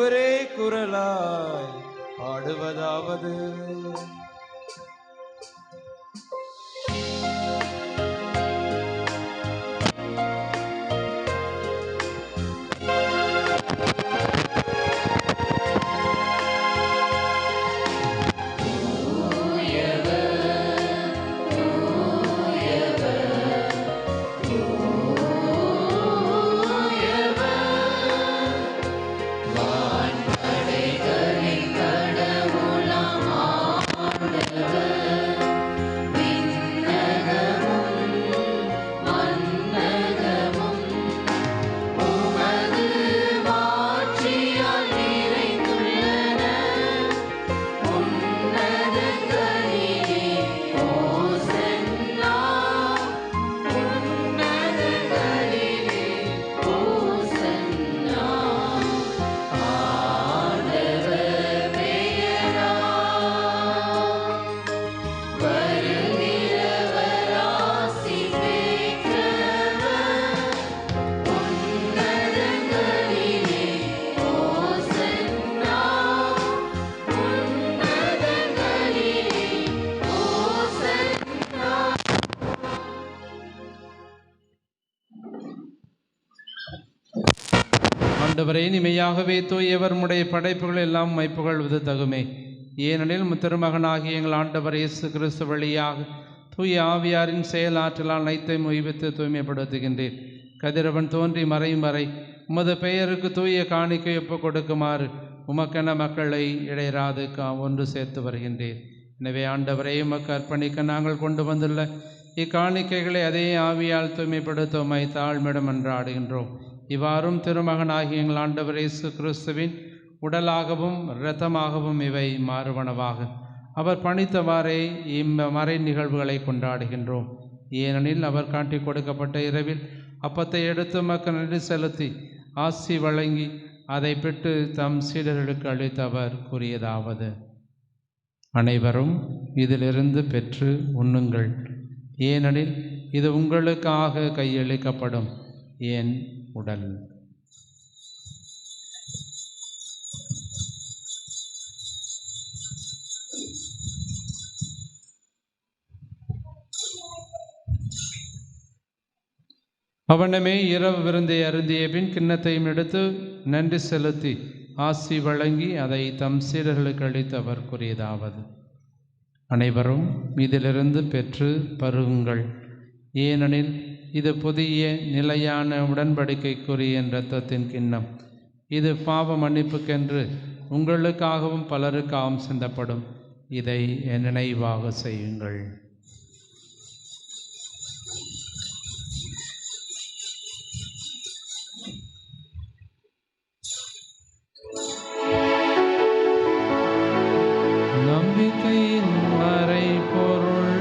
ஒரே குரலாய் பாடுவதாவது: ஆண்டவரே, இனிமையாகவே தூயவர் உம்முடைய படைப்புகள் எல்லாம் மைப்புகழ்வது தகுமே. ஏனெனில் திருமகனாகிய எங்கள் ஆண்டவர் இயேசு கிறிஸ்து வழியாக தூய ஆவியாரின் செயலாற்றலால் அனைத்தையும் உய்வித்து தூய்மைப்படுத்துகின்றேன். கதிரவன் தோன்றி மறையும் வரை உமது பெயருக்கு தூய காணிக்கை ஒப்புக் கொடுக்குமாறு உமக்கென மக்களை இடையராது ஒன்று சேர்த்து வருகின்றேன். எனவே ஆண்டவரை உமக்கு அர்ப்பணிக்க நாங்கள் கொண்டு வந்துள்ள இக்காணிக்கைகளை அதே ஆவியால் தூய்மைப்படுத்த உம்மை தாழ்மையிடம் என்றாடுகின்றோம். இவ்வாறும் திருமகனாகிய எங்கள் ஆண்டவர் இயேசு கிறிஸ்துவின் உடலாகவும் இரத்தமாகவும் இவை மாறுவனவாக அவர் பணித்தவாறே இம்மறை நிகழ்வுகளை கொண்டாடுகின்றோம். ஏனெனில் அவர் காட்டி கொடுக்கப்பட்ட இரவில் அப்பத்தை எடுத்து மக்கள் நன்றி செலுத்தி ஆசி வழங்கி அதை பெற்று தம் சீடர்களுக்கு அளித்தவர் கூறியதாவது: அனைவரும் இதிலிருந்து பெற்று உண்ணுங்கள், ஏனெனில் இது உங்களுக்காக கையளிக்கப்படும் என் உடல். அவனமே இரவு விருந்தை அருந்திய பின் கிண்ணத்தையும் எடுத்து நன்றி செலுத்தி ஆசி வழங்கி அதை தம் சீடர்களுக்கு அளித்து அவர் கூறியதாவது: அனைவரும் இதிலிருந்து பெற்று பருகுங்கள், ஏனெனில் இது புதிய நிலையான உடன்படிக்கைக்குரிய இரத்தத்தின் கிண்ணம். இது பாவ மன்னிப்புக்கென்று உங்களுக்காகவும் பலருக்காகவும் சிந்தப்படும். இதை என் நினைவாக செய்யுங்கள். நம்பிக்கையின் மறைபொருள்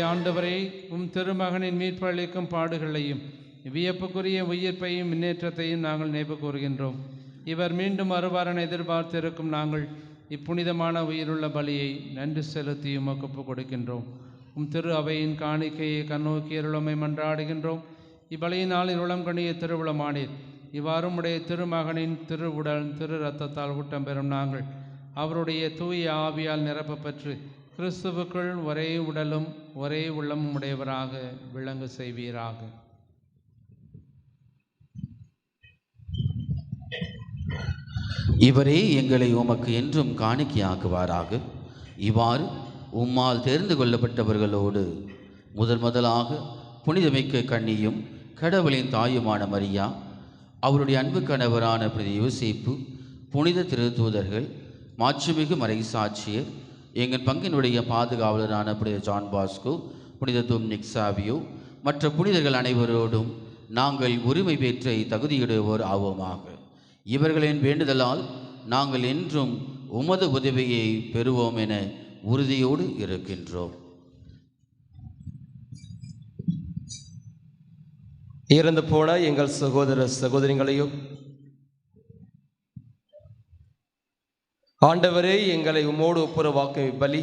ஆண்டவரே, உம் திருமகனின் மீட்பு அளிக்கும் பாடுகளையும் வியப்புக்குரிய உயிர்ப்பையும் முன்னேற்றத்தையும் நாங்கள் நினைவு கூறுகின்றோம். இவர் மீண்டும் வருவாரென எதிர்பார்த்திருக்கும் நாங்கள் இப்புனிதமான உயிருள்ள பலியை நன்றி செலுத்தி உமக்கு ஒப்புக் கொடுக்கின்றோம். உம் திரு அவையின் காணிக்கையை கண்ணோக்கி அருளுமை மன்றாடுகின்றோம். இப்பலியினால் இருளம் கணிய திருவிழமானீர். இவ்வாறும் உடைய திருமகனின் திருவுடல் திரு இரத்தத்தால் ஊட்டம் பெறும் நாங்கள் அவருடைய தூய ஆவியால் நிரப்ப பெற்று கிறிஸ்துவுக்குள் ஒரே உடலும் ஒரே உள்ளமும் உடையவராக விளங்க செய்வீராக. இவரே எங்களை உமக்கு என்றும் காணிக்கையாக்குவாராக. இவ்வாறு உம்மால் தெரிந்து கொள்ளப்பட்டவர்களோடு முதலாக புனிதமிக்க கன்னியும் கடவுளின் தாயுமான மரியா, அவருடைய அன்பு கணவரான புனித யோசேப்பு, புனித திருத்தூதர்கள், மாட்சிமிகு மறைசாட்சியர், எங்கள் பங்கினுடைய பாதுகாவலரான புனித ஜான் பாஸ்கோ, புனித டொமினிக் சாவியோ மற்ற புனிதர்கள் அனைவரோடும் நாங்கள் உரிமை பெற்ற தகுதியுடையோர் ஆவோமாக. இவர்களின் வேண்டுதலால் நாங்கள் என்றும் உமது உதவியை பெறுவோம் என உறுதியோடு இருக்கின்றோம். இறந்து போன எங்கள் சகோதர சகோதரிகளையும் ஆண்டவரே, எங்களை உம்மோடு ஒப்புரவாக்கும் பலி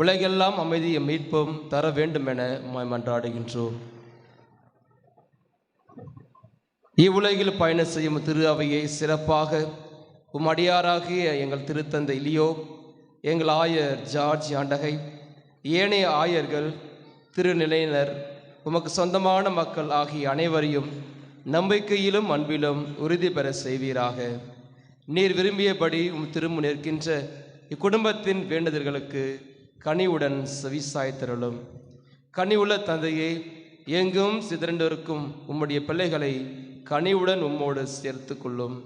உலகெல்லாம் அமைதியை மீட்பும் தர வேண்டும் என மன்றாடுகின்றோம். இவ்வுலகில் பயணம் செய்யும் திரு அவையை சிறப்பாக உம் அடியாராகிய எங்கள் திருத்தந்தை லியோ, எங்கள் ஆயர் ஜார்ஜ் ஆண்டகை, ஏனைய ஆயர்கள், திருநிலையினர், உமக்கு சொந்தமான மக்கள் ஆகிய அனைவரையும் நம்பிக்கையிலும் அன்பிலும் உறுதி பெற செய்வீராக. நீர் விரும்பியபடி உம் திரும்ப நிற்கின்ற இக்குடும்பத்தின் வேண்டுதல்களுக்கு கனிவுடன் செவிசாய்த்தருளும். கனிவுள்ள தந்தையை, எங்கும் சிதறண்டிருக்கும் உம்முடைய பிள்ளைகளை கனிவுடன் உம்மோடு சேர்த்து கொள்ளும்.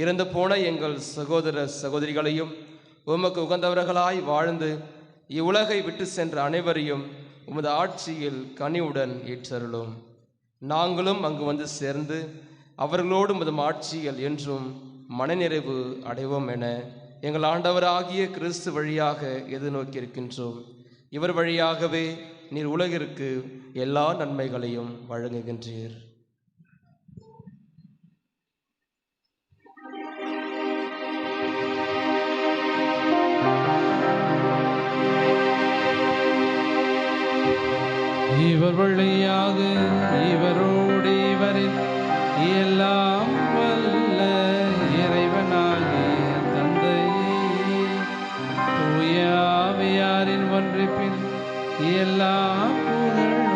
இறந்து போன எங்கள் சகோதர சகோதரிகளையும் உமக்கு உகந்தவர்களாய் வாழ்ந்து இவ்வுலகை விட்டு சென்ற அனைவரையும் உமது ஆட்சியில் கனிவுடன் ஏற்றருளும். நாங்களும் அங்கு வந்து சேர்ந்து அவர்களோடு உமது ஆட்சியில் என்றும் மனநிறைவு அடைவோம் என எங்கள் ஆண்டவராகிய கிறிஸ்து வழியாக எதிர்நோக்கியிருக்கின்றோம். இவர் வழியாகவே நீர் உலகிற்கு எல்லா நன்மைகளையும் வழங்குகின்றீர். இவர் வழியாக இவரோடு இவரில் எல்லாம் வல்ல இறைவனாகிய தந்தையே, தூய ஆவியாரின் ஒன்றிப்பில் எல்லா புகழும்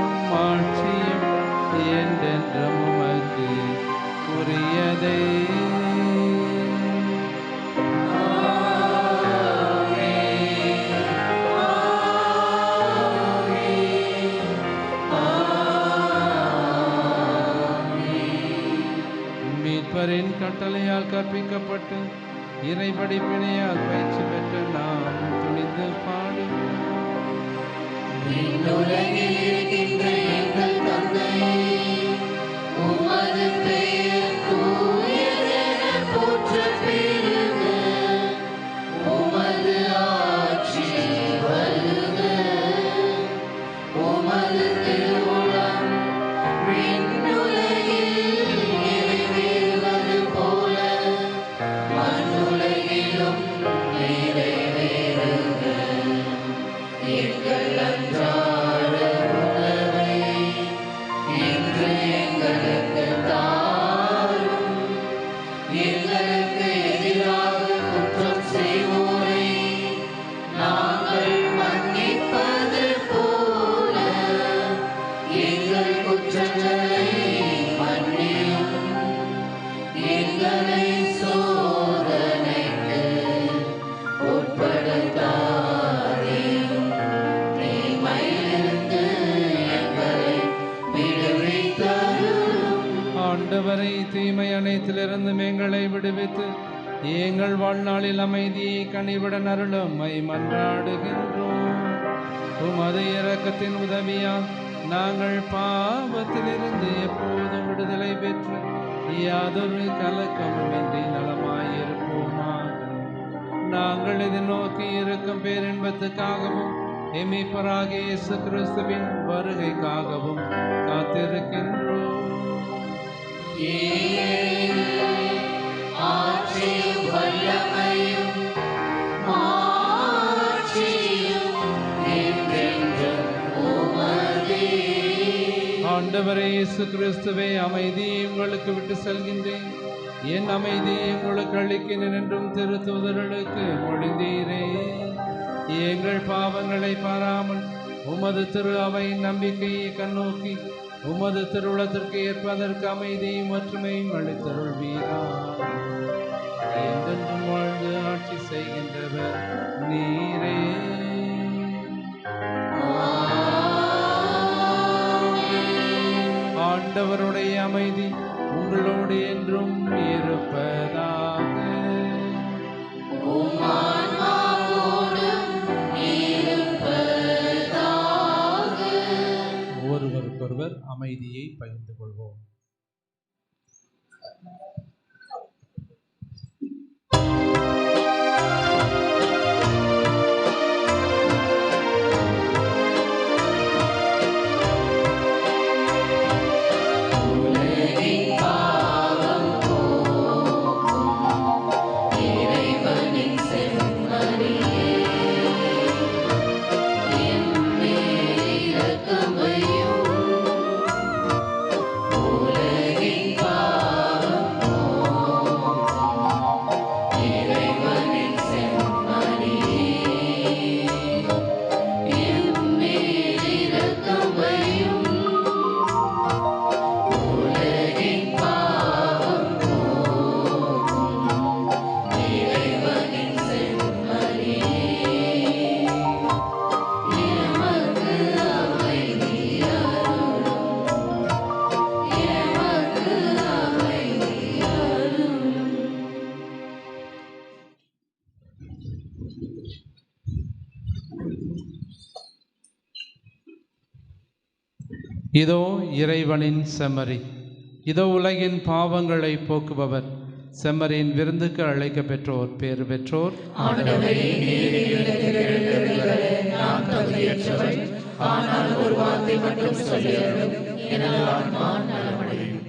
ஆட்சியும் என்றென்றும் உமக்கு உரியதே. மீட்பரின் கட்டளையால் கற்பிக்கப்பட்டு இறை படிப்பினையால் பயிற்சி பெற்ற நாம் துணிந்து பாடுவோம். விண்ணுலகில் இருக்கின்ற எங்கள் தந்தையே, உமது பெயர் தூயதென போற்றப் பெறுக. உமது ஆட்சி வருக. உமது திருவுளம் விண்ணுலகில் நிறைவேறுவது போல மண்ணுலகிலும் நிறைவேறுக. எங்கள் அன்றாட உணவை இன்று எங்களுக்கு தாரும். எங்களுக்கு எதிராக குற்றம் செய்வோரை நாங்கள் மன்னிப்பது போல எங்கள் குற்றங்களை மன்னியும். எங்களை சோதனைக்கு உட்படுத்தாதேயும். தீமையிலிருந்து எங்களை விடுவித்தருளும். ஆண்டவரை தீமை அனைத்திலிருந்து எங்களை விடுவித்து எங்கள் வாழ்நாளில் அமைதியை கனிவுடன் அருளும்மை மன்றாடுகின்றோம். உமது இரக்கத்தின் உதவியால் நாங்கள் பாவத்திலிருந்து எப்போதும் விடுதலை பெற்று யாதொரு கலக்கமுமின்றி நலமாயிருப்போமாக. நாங்கள் இதை நோக்கி இருக்கும் பேரின்பத்துக்காகவும் எம்மிப்பராகிய இயேசு கிறிஸ்துவின் வருகைக்காகவும் காத்திருக்கின்றோம். ஆட்சியும் வல்லமையும் மாட்சியும் என்றென்றும் உமதே. ஆண்டவரே இயேசு கிறிஸ்துவே, அமைதியை உங்களுக்கு விட்டு செல்கின்றேன், என் அமைதியை உங்களுக்கு அளிக்கிறேன் என்றும் திருத்தூதர்களுக்கு மொழிந்தீரே. எங்கள் பாவங்களை பாராமல் உமது திரு அவையின் நம்பிக்கையை கண்ணோக்கி உமது திருவுளத்திற்கு ஏற்பதற்கு அமைதியும் ஒற்றுமையும் அளித்தருள்வீராக. என்றென்றும் வாழ்ந்து ஆட்சி செய்கின்றவர் நீரே. ஆண்டவருடைய அமைதி உங்களோடு என்றும் இருப்பதாக. ஒருவருக்கொருவர் அமைதியை பகிர்ந்து கொள்வோம். இதோ இறைவனின் செம்மறி, இதோ உலகின் பாவங்களை போக்குபவர். செம்மறியின் விருந்துக்கு அழைக்க பெற்றோர் பேறு பெற்றோர். ஆனால் ஒரு வார்த்தை மட்டும் சொல்லியருளும், எனது ஆன்மா நலமடையும்.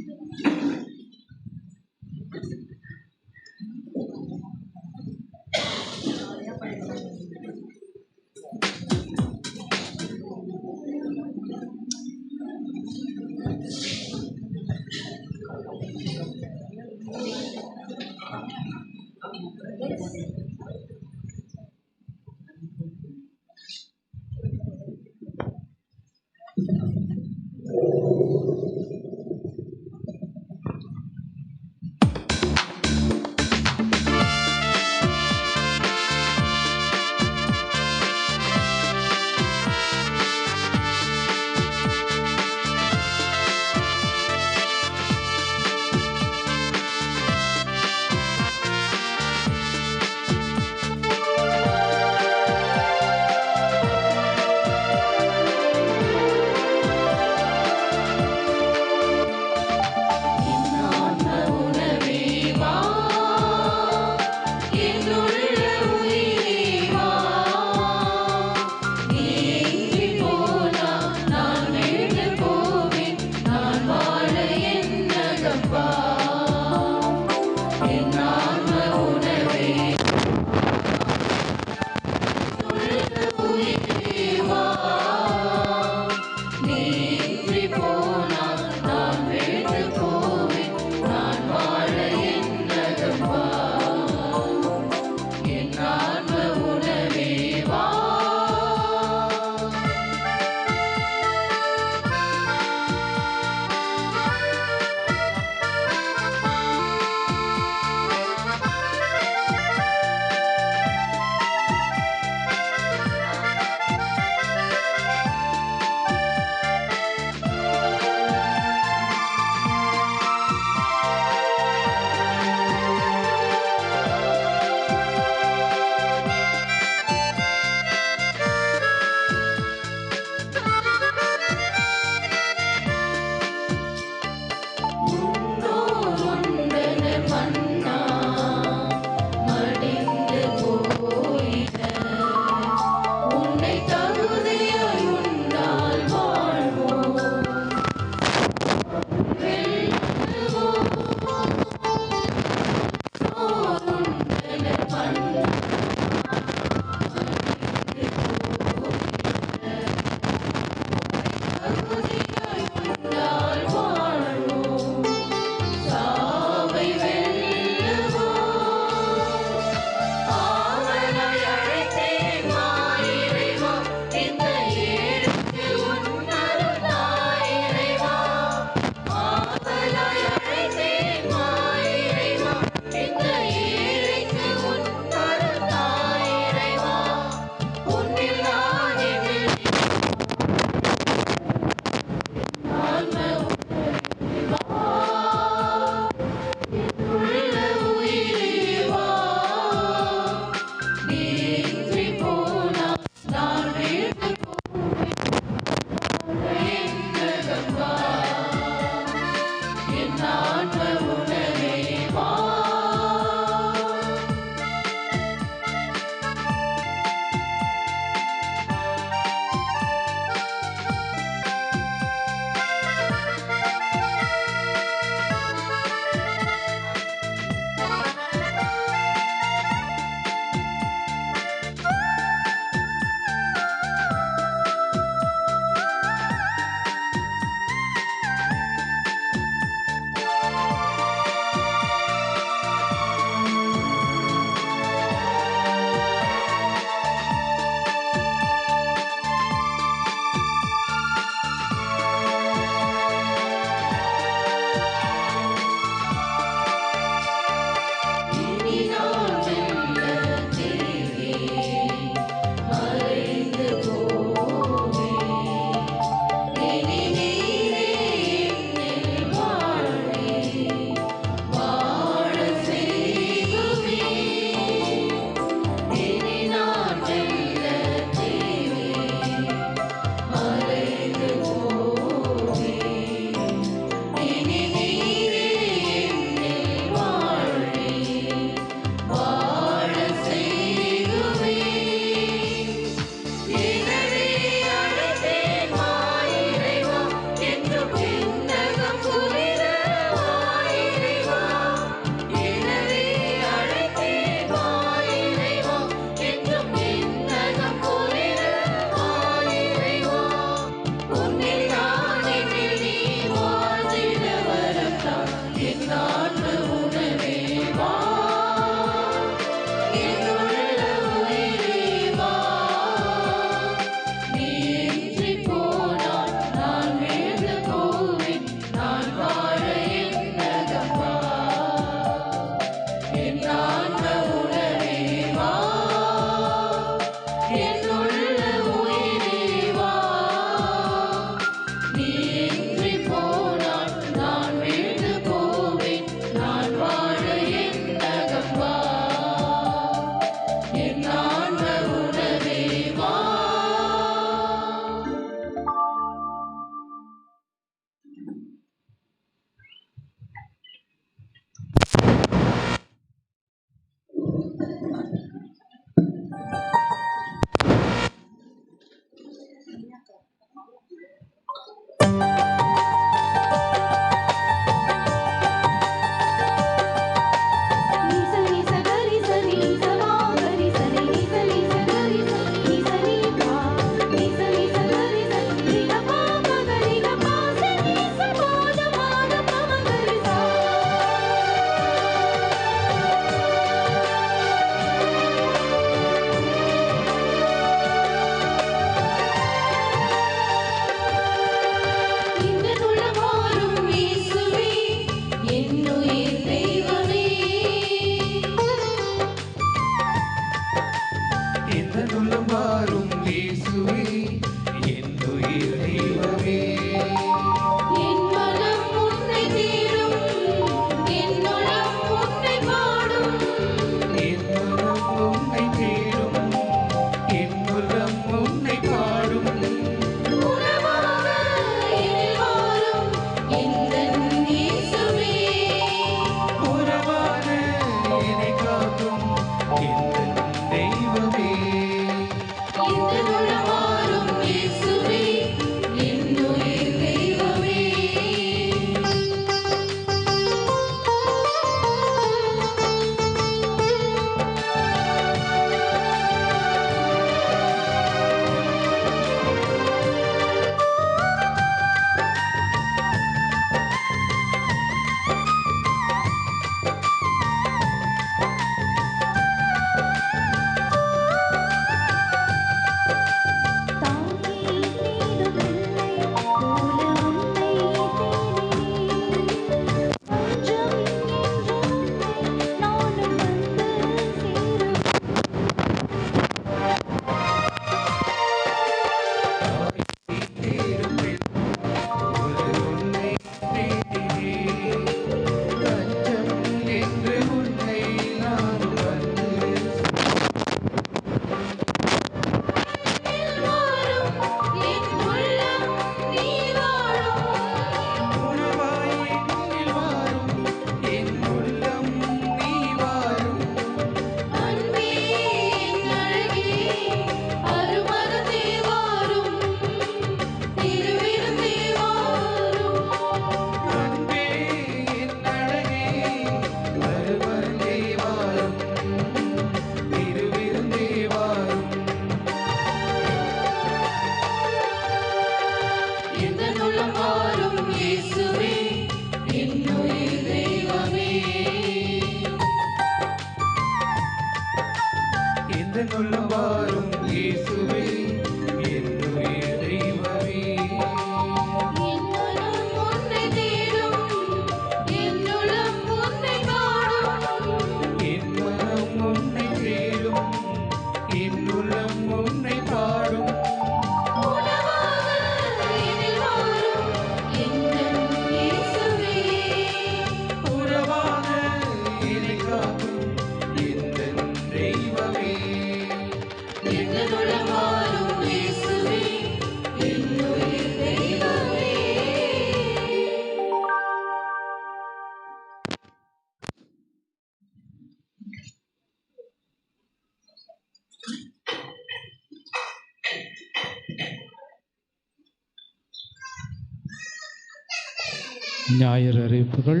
ஞாயிறு அறிவிப்புகள்.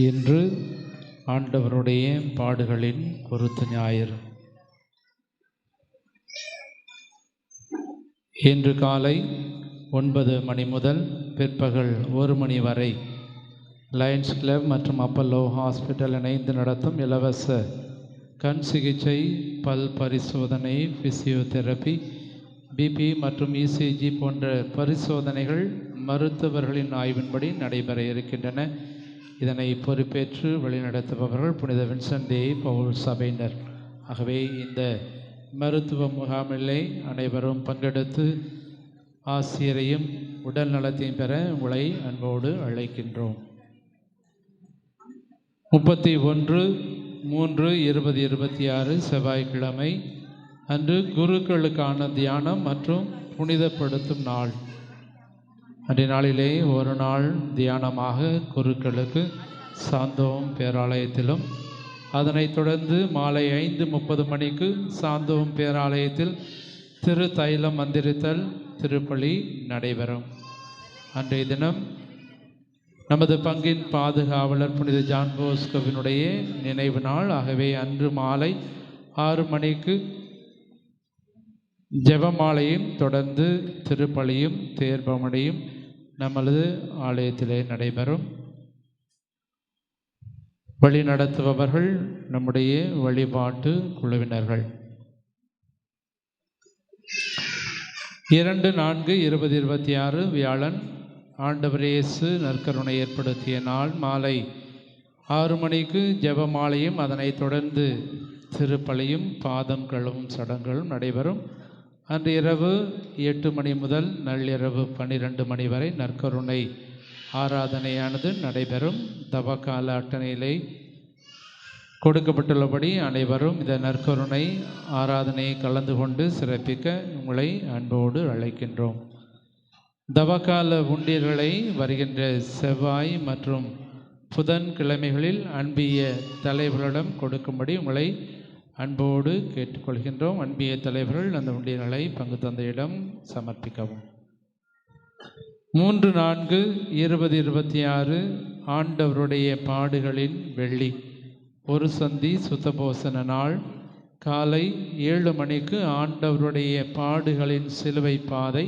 இன்று ஆண்டவருடைய பாடுகளின் பொருத்த ஞாயிறு. இன்று காலை 9 மணி முதல் பிற்பகல் 1 மணி வரை லயன்ஸ் கிளப் மற்றும் அப்பல்லோ ஹாஸ்பிட்டல் இணைந்து நடத்தும் இலவச கண் சிகிச்சை, பல் பரிசோதனை, ஃபிசியோதெரப்பி, பிபி மற்றும் இசிஜி போன்ற பரிசோதனைகள் மருத்துவர்களின் ஆய்வின்படி நடைபெற இருக்கின்றன. இதனை பொறுப்பேற்று வழிநடத்துபவர்கள் புனித வின்சென்ட் தே பவுல் சபையினர். ஆகவே இந்த மருத்துவ முகாமிலே அனைவரும் பங்கெடுத்து ஆசிரியரையும் உடல் நலத்தையும் பெற உங்களை அன்போடு அழைக்கின்றோம். 31/3/2026 செவ்வாய்க்கிழமை அன்று குருக்களுக்கான தியானம் மற்றும் புனிதப்படுத்தும் நாள். அன்றைய நாளிலே ஒரு நாள் தியானமாக குருக்களுக்கு சாந்தோம் பேராலயத்திலும், அதனைத் தொடர்ந்து மாலை 5:30 மணிக்கு சாந்தோம் பேராலயத்தில் திரு தைலம் மந்திரித்தல் திருப்பலி நடைபெறும். அன்றைய தினம் நமது பங்கின் பாதுகாவலர் புனித ஜான் போஸ்கோவினுடைய நினைவு நாள். ஆகவே அன்று மாலை 6 மணிக்கு ஜெபமாலையும் தொடர்ந்து திருப்பலியும் தேர்பவனையும் நமது ஆலயத்திலே நடைபெறும். வழி நடத்துபவர்கள் நம்முடைய வழிபாட்டு குழுவினர்கள். 2/4/2026 வியாழன் ஆண்டவர் இயேசு நற்கருணை ஏற்படுத்திய நாள். மாலை 6 மணிக்கு ஜெபமாலையும் அதனைத் தொடர்ந்து திருப்பலியும் பாதம் கழுவும் சடங்குகளும் நடைபெறும். அன்று இரவு 8 மணி முதல் நள்ளிரவு 12 மணி வரை நற்கருணை ஆராதனையானது நடைபெறும். தவக்கால அட்டணையிலே கொடுக்கப்பட்டுள்ளபடி அனைவரும் இந்த நற்கருணை ஆராதனையை கலந்து கொண்டு சிறப்பிக்க உங்களை அன்போடு அழைக்கின்றோம். தவக்கால உண்டியல்களை வருகின்ற செவ்வாய் மற்றும் புதன்கிழமைகளில் அன்பிய தலைவர்களிடம் கொடுக்கும்படி உங்களை அன்போடு கேட்டுக்கொள்கின்றோம். அன்பிய தலைவர்கள் அந்த உண்டியல்களை பங்கு தந்தையிடம் சமர்ப்பிக்கவும். 3/4/2026 ஆண்டவருடைய பாடுகளின் வெள்ளி ஒரு சந்தி சுத்தபோசன நாள். காலை 7 மணிக்கு ஆண்டவருடைய பாடுகளின் சிலுவை பாதை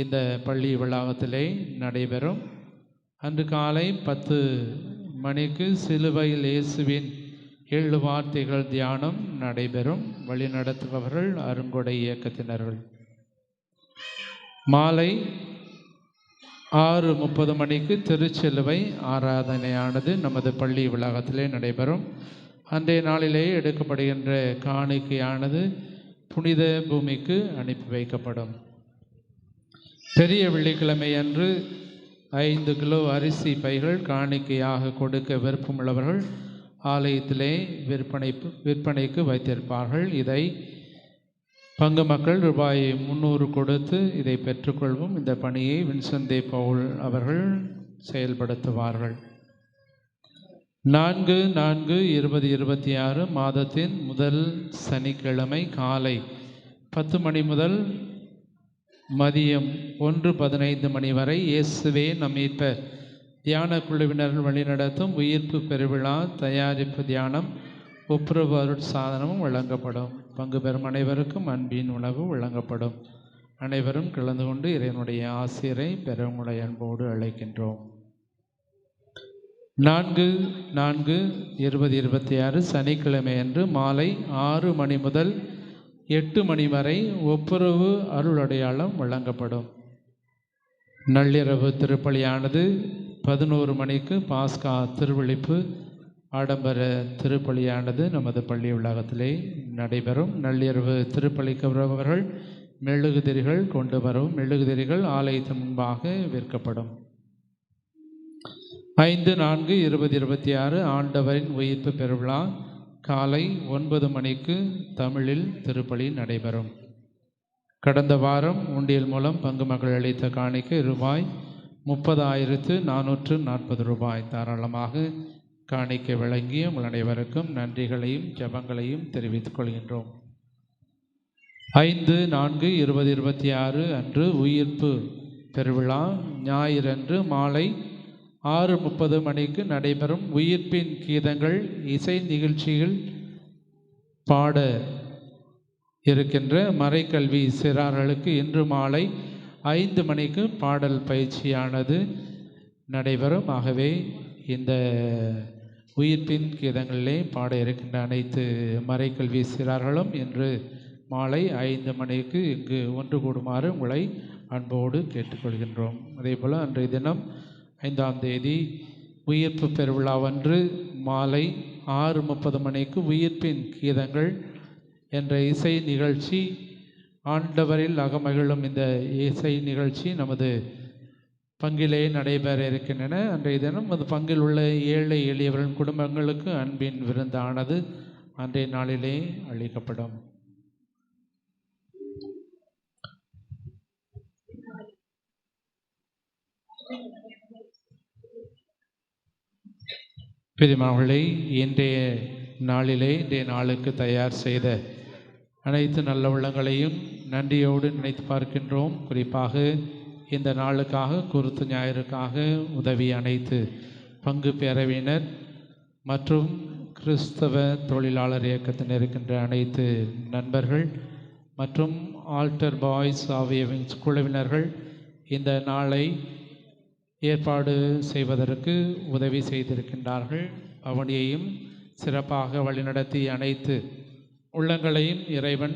இந்த பள்ளி வளாகத்திலே நடைபெறும். அன்று காலை 10 மணிக்கு சிலுவையில் இயேசுவின் 7 வார்த்தைகள் தியானம் நடைபெறும். வழி நடத்துபவர்கள் அருங்கொடை இயக்கத்தினர்கள். மாலை 6:30 மணிக்கு திருச்சிலுவை ஆராதனையானது நமது பள்ளி வளாகத்திலே நடைபெறும். அன்றைய நாளிலே எடுக்கப்படுகின்ற காணிக்கையானது புனித பூமிக்கு அனுப்பி வைக்கப்படும். பெரிய வெள்ளிக்கிழமை அன்று 5 கிலோ அரிசி பைகள் காணிக்கையாக கொடுக்க விருப்பமுள்ளவர்கள் ஆலயத்திலே விற்பனைக்கு வைத்திருப்பார்கள். இதை பங்கு மக்கள் ரூபாய் 300 கொடுத்து இதை பெற்றுக்கொள்வோம். இந்த பணியை வின்சென்ட் தே பவுல் அவர்கள் செயல்படுத்துவார்கள். 4/4/2026 மாதத்தின் முதல் சனிக்கிழமை காலை 10 மணி முதல் மதியம் 1:15 மணி வரை இயேசுவே நம் மீட்பர் தியான குழுவினர்கள் வழிநடத்தும் உயிர்ப்பு பெருவிழா தயாரிப்பு தியானம் ஒப்புரவு அருட்சாதனமும் வழங்கப்படும். பங்கு பெறும் அனைவருக்கும் அன்பின் உணவு வழங்கப்படும். அனைவரும் கலந்து கொண்டு இறைவனுடைய ஆசிரை பெற உங்களை அன்போடு அழைக்கின்றோம். 4/4/2026 சனிக்கிழமை அன்று மாலை 6 மணி முதல் 8 மணி வரை ஒப்புரவு அருள் அடையாளம் வழங்கப்படும். நள்ளிரவு திருப்பலியானது 11 மணிக்கு பாஸ்கா திருவிழிப்பு ஆடம்பர திருப்பலியானது நமது பள்ளி வளாகத்திலே நடைபெறும். நள்ளிரவு திருப்பலிக்கு வருபவர்கள் மெழுகுதிரிகள் கொண்டு வரவும். மெழுகுதிரிகள் ஆலயத்தின் முன்பாக விற்கப்படும். 5/4/2026 ஆண்டவரின் உயிர்ப்பு பெருவிழா காலை 9 மணிக்கு தமிழில் திருப்பலி நடைபெறும். கடந்த வாரம் உண்டியல் மூலம் பங்கு மக்கள் அளித்த காணிக்கை ரூபாய் 30,440 தாராளமாக காணிக்கை வழங்கிய உங்கள் அனைவருக்கும் நன்றிகளையும் ஜெபங்களையும் தெரிவித்துக் கொள்கின்றோம். 5/4/2026 அன்று உயிர்ப்பு பெருவிழா ஞாயிறன்று மாலை 6:30 மணிக்கு நடைபெறும் உயிர்ப்பின் கீதங்கள் இசை நிகழ்ச்சிகள் பாட இருக்கின்ற மறைக்கல்வி சிறார்களுக்கு இன்று மாலை 5 மணிக்கு பாடல் பயிற்சியானது நடைபெறும். ஆகவே இந்த உயிர்ப்பின் கீதங்களிலே பாட இருக்கின்ற அனைத்து மறைக்கல்வி சிறார்களும் இன்று மாலை 5 மணிக்கு இங்கு ஒன்று கூடுமாறு உங்களை அன்போடு கேட்டுக்கொள்கின்றோம். அதேபோல் அன்றைய தினம் 5ஆம் தேதி உயிர்ப்பு பெருவிழாவன்று மாலை 6:30 மணிக்கு உயிர்ப்பின் கீதங்கள் என்ற இசை நிகழ்ச்சி, ஆண்டவரில் அகமகிழும் இந்த இசை நிகழ்ச்சி நமது பங்கிலே நடைபெற இருக்கின்றன. அன்றைய தினம் அது பங்கில் உள்ள ஏழை எளியவர்களின் குடும்பங்களுக்கு அன்பின் விருந்தானது அன்றைய நாளிலே அளிக்கப்படும். பிரியமானவர்களே, இன்றைய நாளுக்கு தயார் செய்த அனைத்து நல்ல உள்ளங்களையும் நன்றியோடு நினைத்து பார்க்கின்றோம். குறிப்பாக இந்த நாளுக்காக குருத்து ஞாயிறுக்காக உதவிய அனைத்து பங்கு பேரவையினர் மற்றும் கிறிஸ்தவ தொழிலாளர் இயக்கத்தில் இருக்கின்ற அனைத்து நண்பர்கள் மற்றும் ஆல்டர் பாய்ஸ் ஆகிய குழுவினர்கள் இந்த நாளை ஏற்பாடு செய்வதற்கு உதவி செய்திருக்கின்றார்கள். பவனியையும் சிறப்பாக வழிநடத்தி அனைத்து உள்ளங்களையும் இறைவன்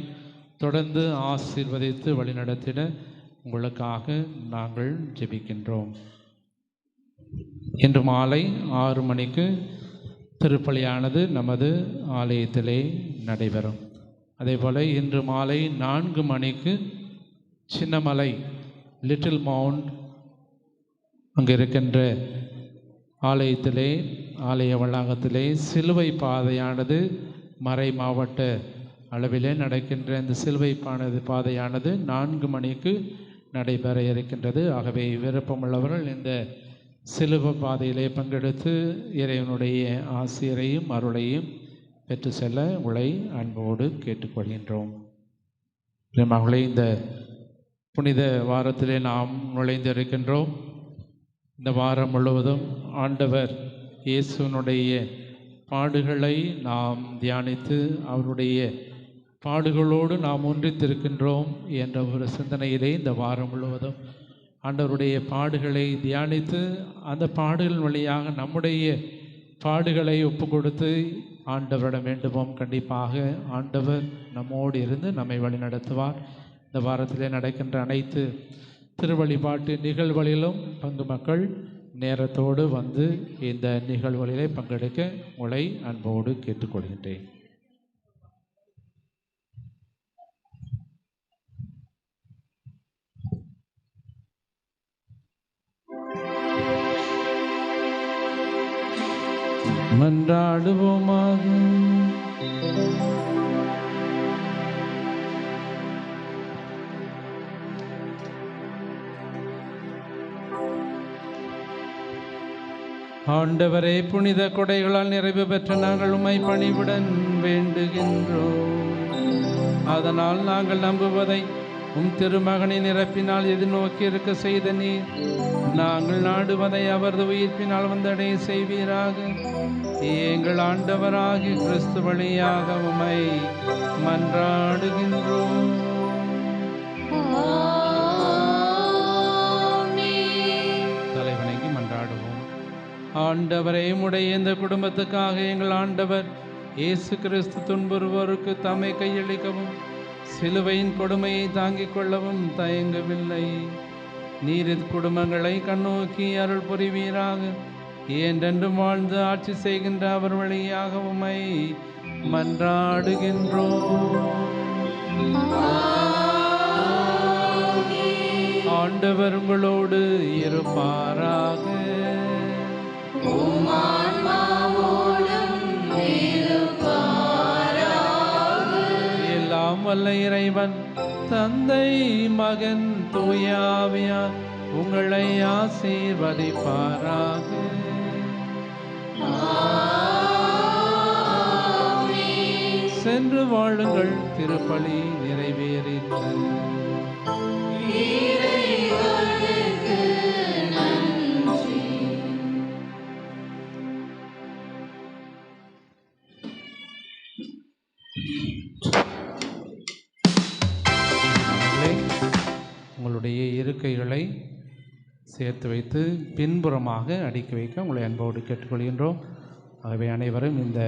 தொடர்ந்து ஆசீர்வதித்து வழிநடத்திட உங்களுக்காக நாங்கள் ஜெபிக்கின்றோம். இன்று மாலை 6 மணிக்கு திருப்பலியானது நமது ஆலயத்திலே நடைபெறும். அதேபோல் இன்று மாலை 4 மணிக்கு சின்னமலை லிட்டில் மவுண்ட் அங்கே இருக்கின்ற ஆலயத்திலே ஆலய வளாகத்திலே சிலுவை பாதையானது மறை மாவட்ட அளவிலே நடக்கின்ற இந்த சிலுவை பாதையானது 4 மணிக்கு நடைபெற இருக்கின்றது. ஆகவே விருப்பமுள்ளவர்கள் இந்த சிலுவை பாதையிலே பங்கெடுத்து இறைவனுடைய ஆசிரியரையும் அருளையும் பெற்று செல்ல உங்களை அன்போடு கேட்டுக்கொள்கின்றோம். மகளே, இந்த புனித வாரத்திலே நாம் நுழைந்திருக்கின்றோம். இந்த வாரம் முழுவதும் ஆண்டவர் இயேசுனுடைய பாடுகளை நாம் தியானித்து அவருடைய பாடுகளோடு நாம் ஒன்றித்திருக்கின்றோம் என்ற ஒரு சிந்தனையிலே இந்த வாரம் முழுவதும் ஆண்டவருடைய பாடுகளை தியானித்து அந்த பாடுகள் வழியாக நம்முடைய பாடுகளை ஒப்பு கொடுத்து ஆண்டவரிடம் வேண்டுவோம். கண்டிப்பாக ஆண்டவர் நம்மோடு இருந்து நம்மை வழி நடத்துவார். இந்த வாரத்திலே நடக்கின்ற அனைத்து திருவழிபாட்டு நிகழ்வுகளிலும் பங்கு மக்கள் நேரத்தோடு வந்து இந்த நிகழ்வுகளிலே பங்கெடுக்க உங்களை அன்போடு கேட்டுக்கொள்கின்றேன். மன்றாடுவோமாக. ஆண்டவரே, புனித கொடைகளால் நிறைவு பெற்ற நாங்கள் உம்மை பணிவுடன் வேண்டுகின்றோம். அதனால் நாங்கள் நம்புவதை உம் திருமகனின் இறப்பினால் எதிர்நோக்கி இருக்க செய்த நீர் நாங்கள் நாடுவதை அவரது உயிர்ப்பினால் வந்தடைய செய்வீராக. எங்கள் ஆண்டவராகி கிறிஸ்து வழியாக உம்மை மன்றாடுகின்றோம். தலைவணங்கி மன்றாடுவோம். ஆண்டவரே, உம்முடைய இந்த குடும்பத்துக்காக எங்கள் ஆண்டவர் இயேசு கிறிஸ்து துன்புறுவோருக்கு தம்மை கையளிக்கவும் சிலுவையின் கொடுமையை தாங்கிக் கொள்ளவும் தயங்கவில்லை. நீர் குடும்பங்களை கண்ணோக்கி அருள் புரிவீராக. என்றென்றும் வாழ்ந்து ஆட்சி செய்கின்ற அவர் வழியாக உம்மை மன்றாடுகின்றோம். ஆண்டவர் உங்களோடு இருப்பாராக. எல்லாம் வல்ல இறைவன் தந்தை, மகன், தூய ஆவியார் உங்களை ஆசீர்வதிப்பாராக. சென்று வாழுங்கள். திருப்பலி நிறைவேறிற்று. சேர்த்து வைத்து பின்புறமாக அடுக்கி வைக்க உங்களை அன்போடு கேட்டுக்கொள்கின்றோம். ஆகவே அனைவரும் இந்த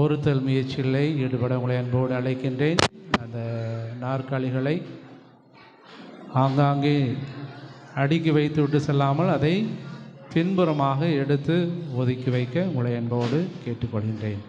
ஒருத்தல் முயற்சிகளை ஈடுபட உங்களை அன்போடு அழைக்கின்றேன். அந்த நாற்காலிகளை ஆங்காங்கே அடுக்கி வைத்து விட்டு செல்லாமல் அதை பின்புறமாக எடுத்து ஒதுக்கி வைக்க உங்களை அன்போடு கேட்டுக்கொள்கின்றேன்.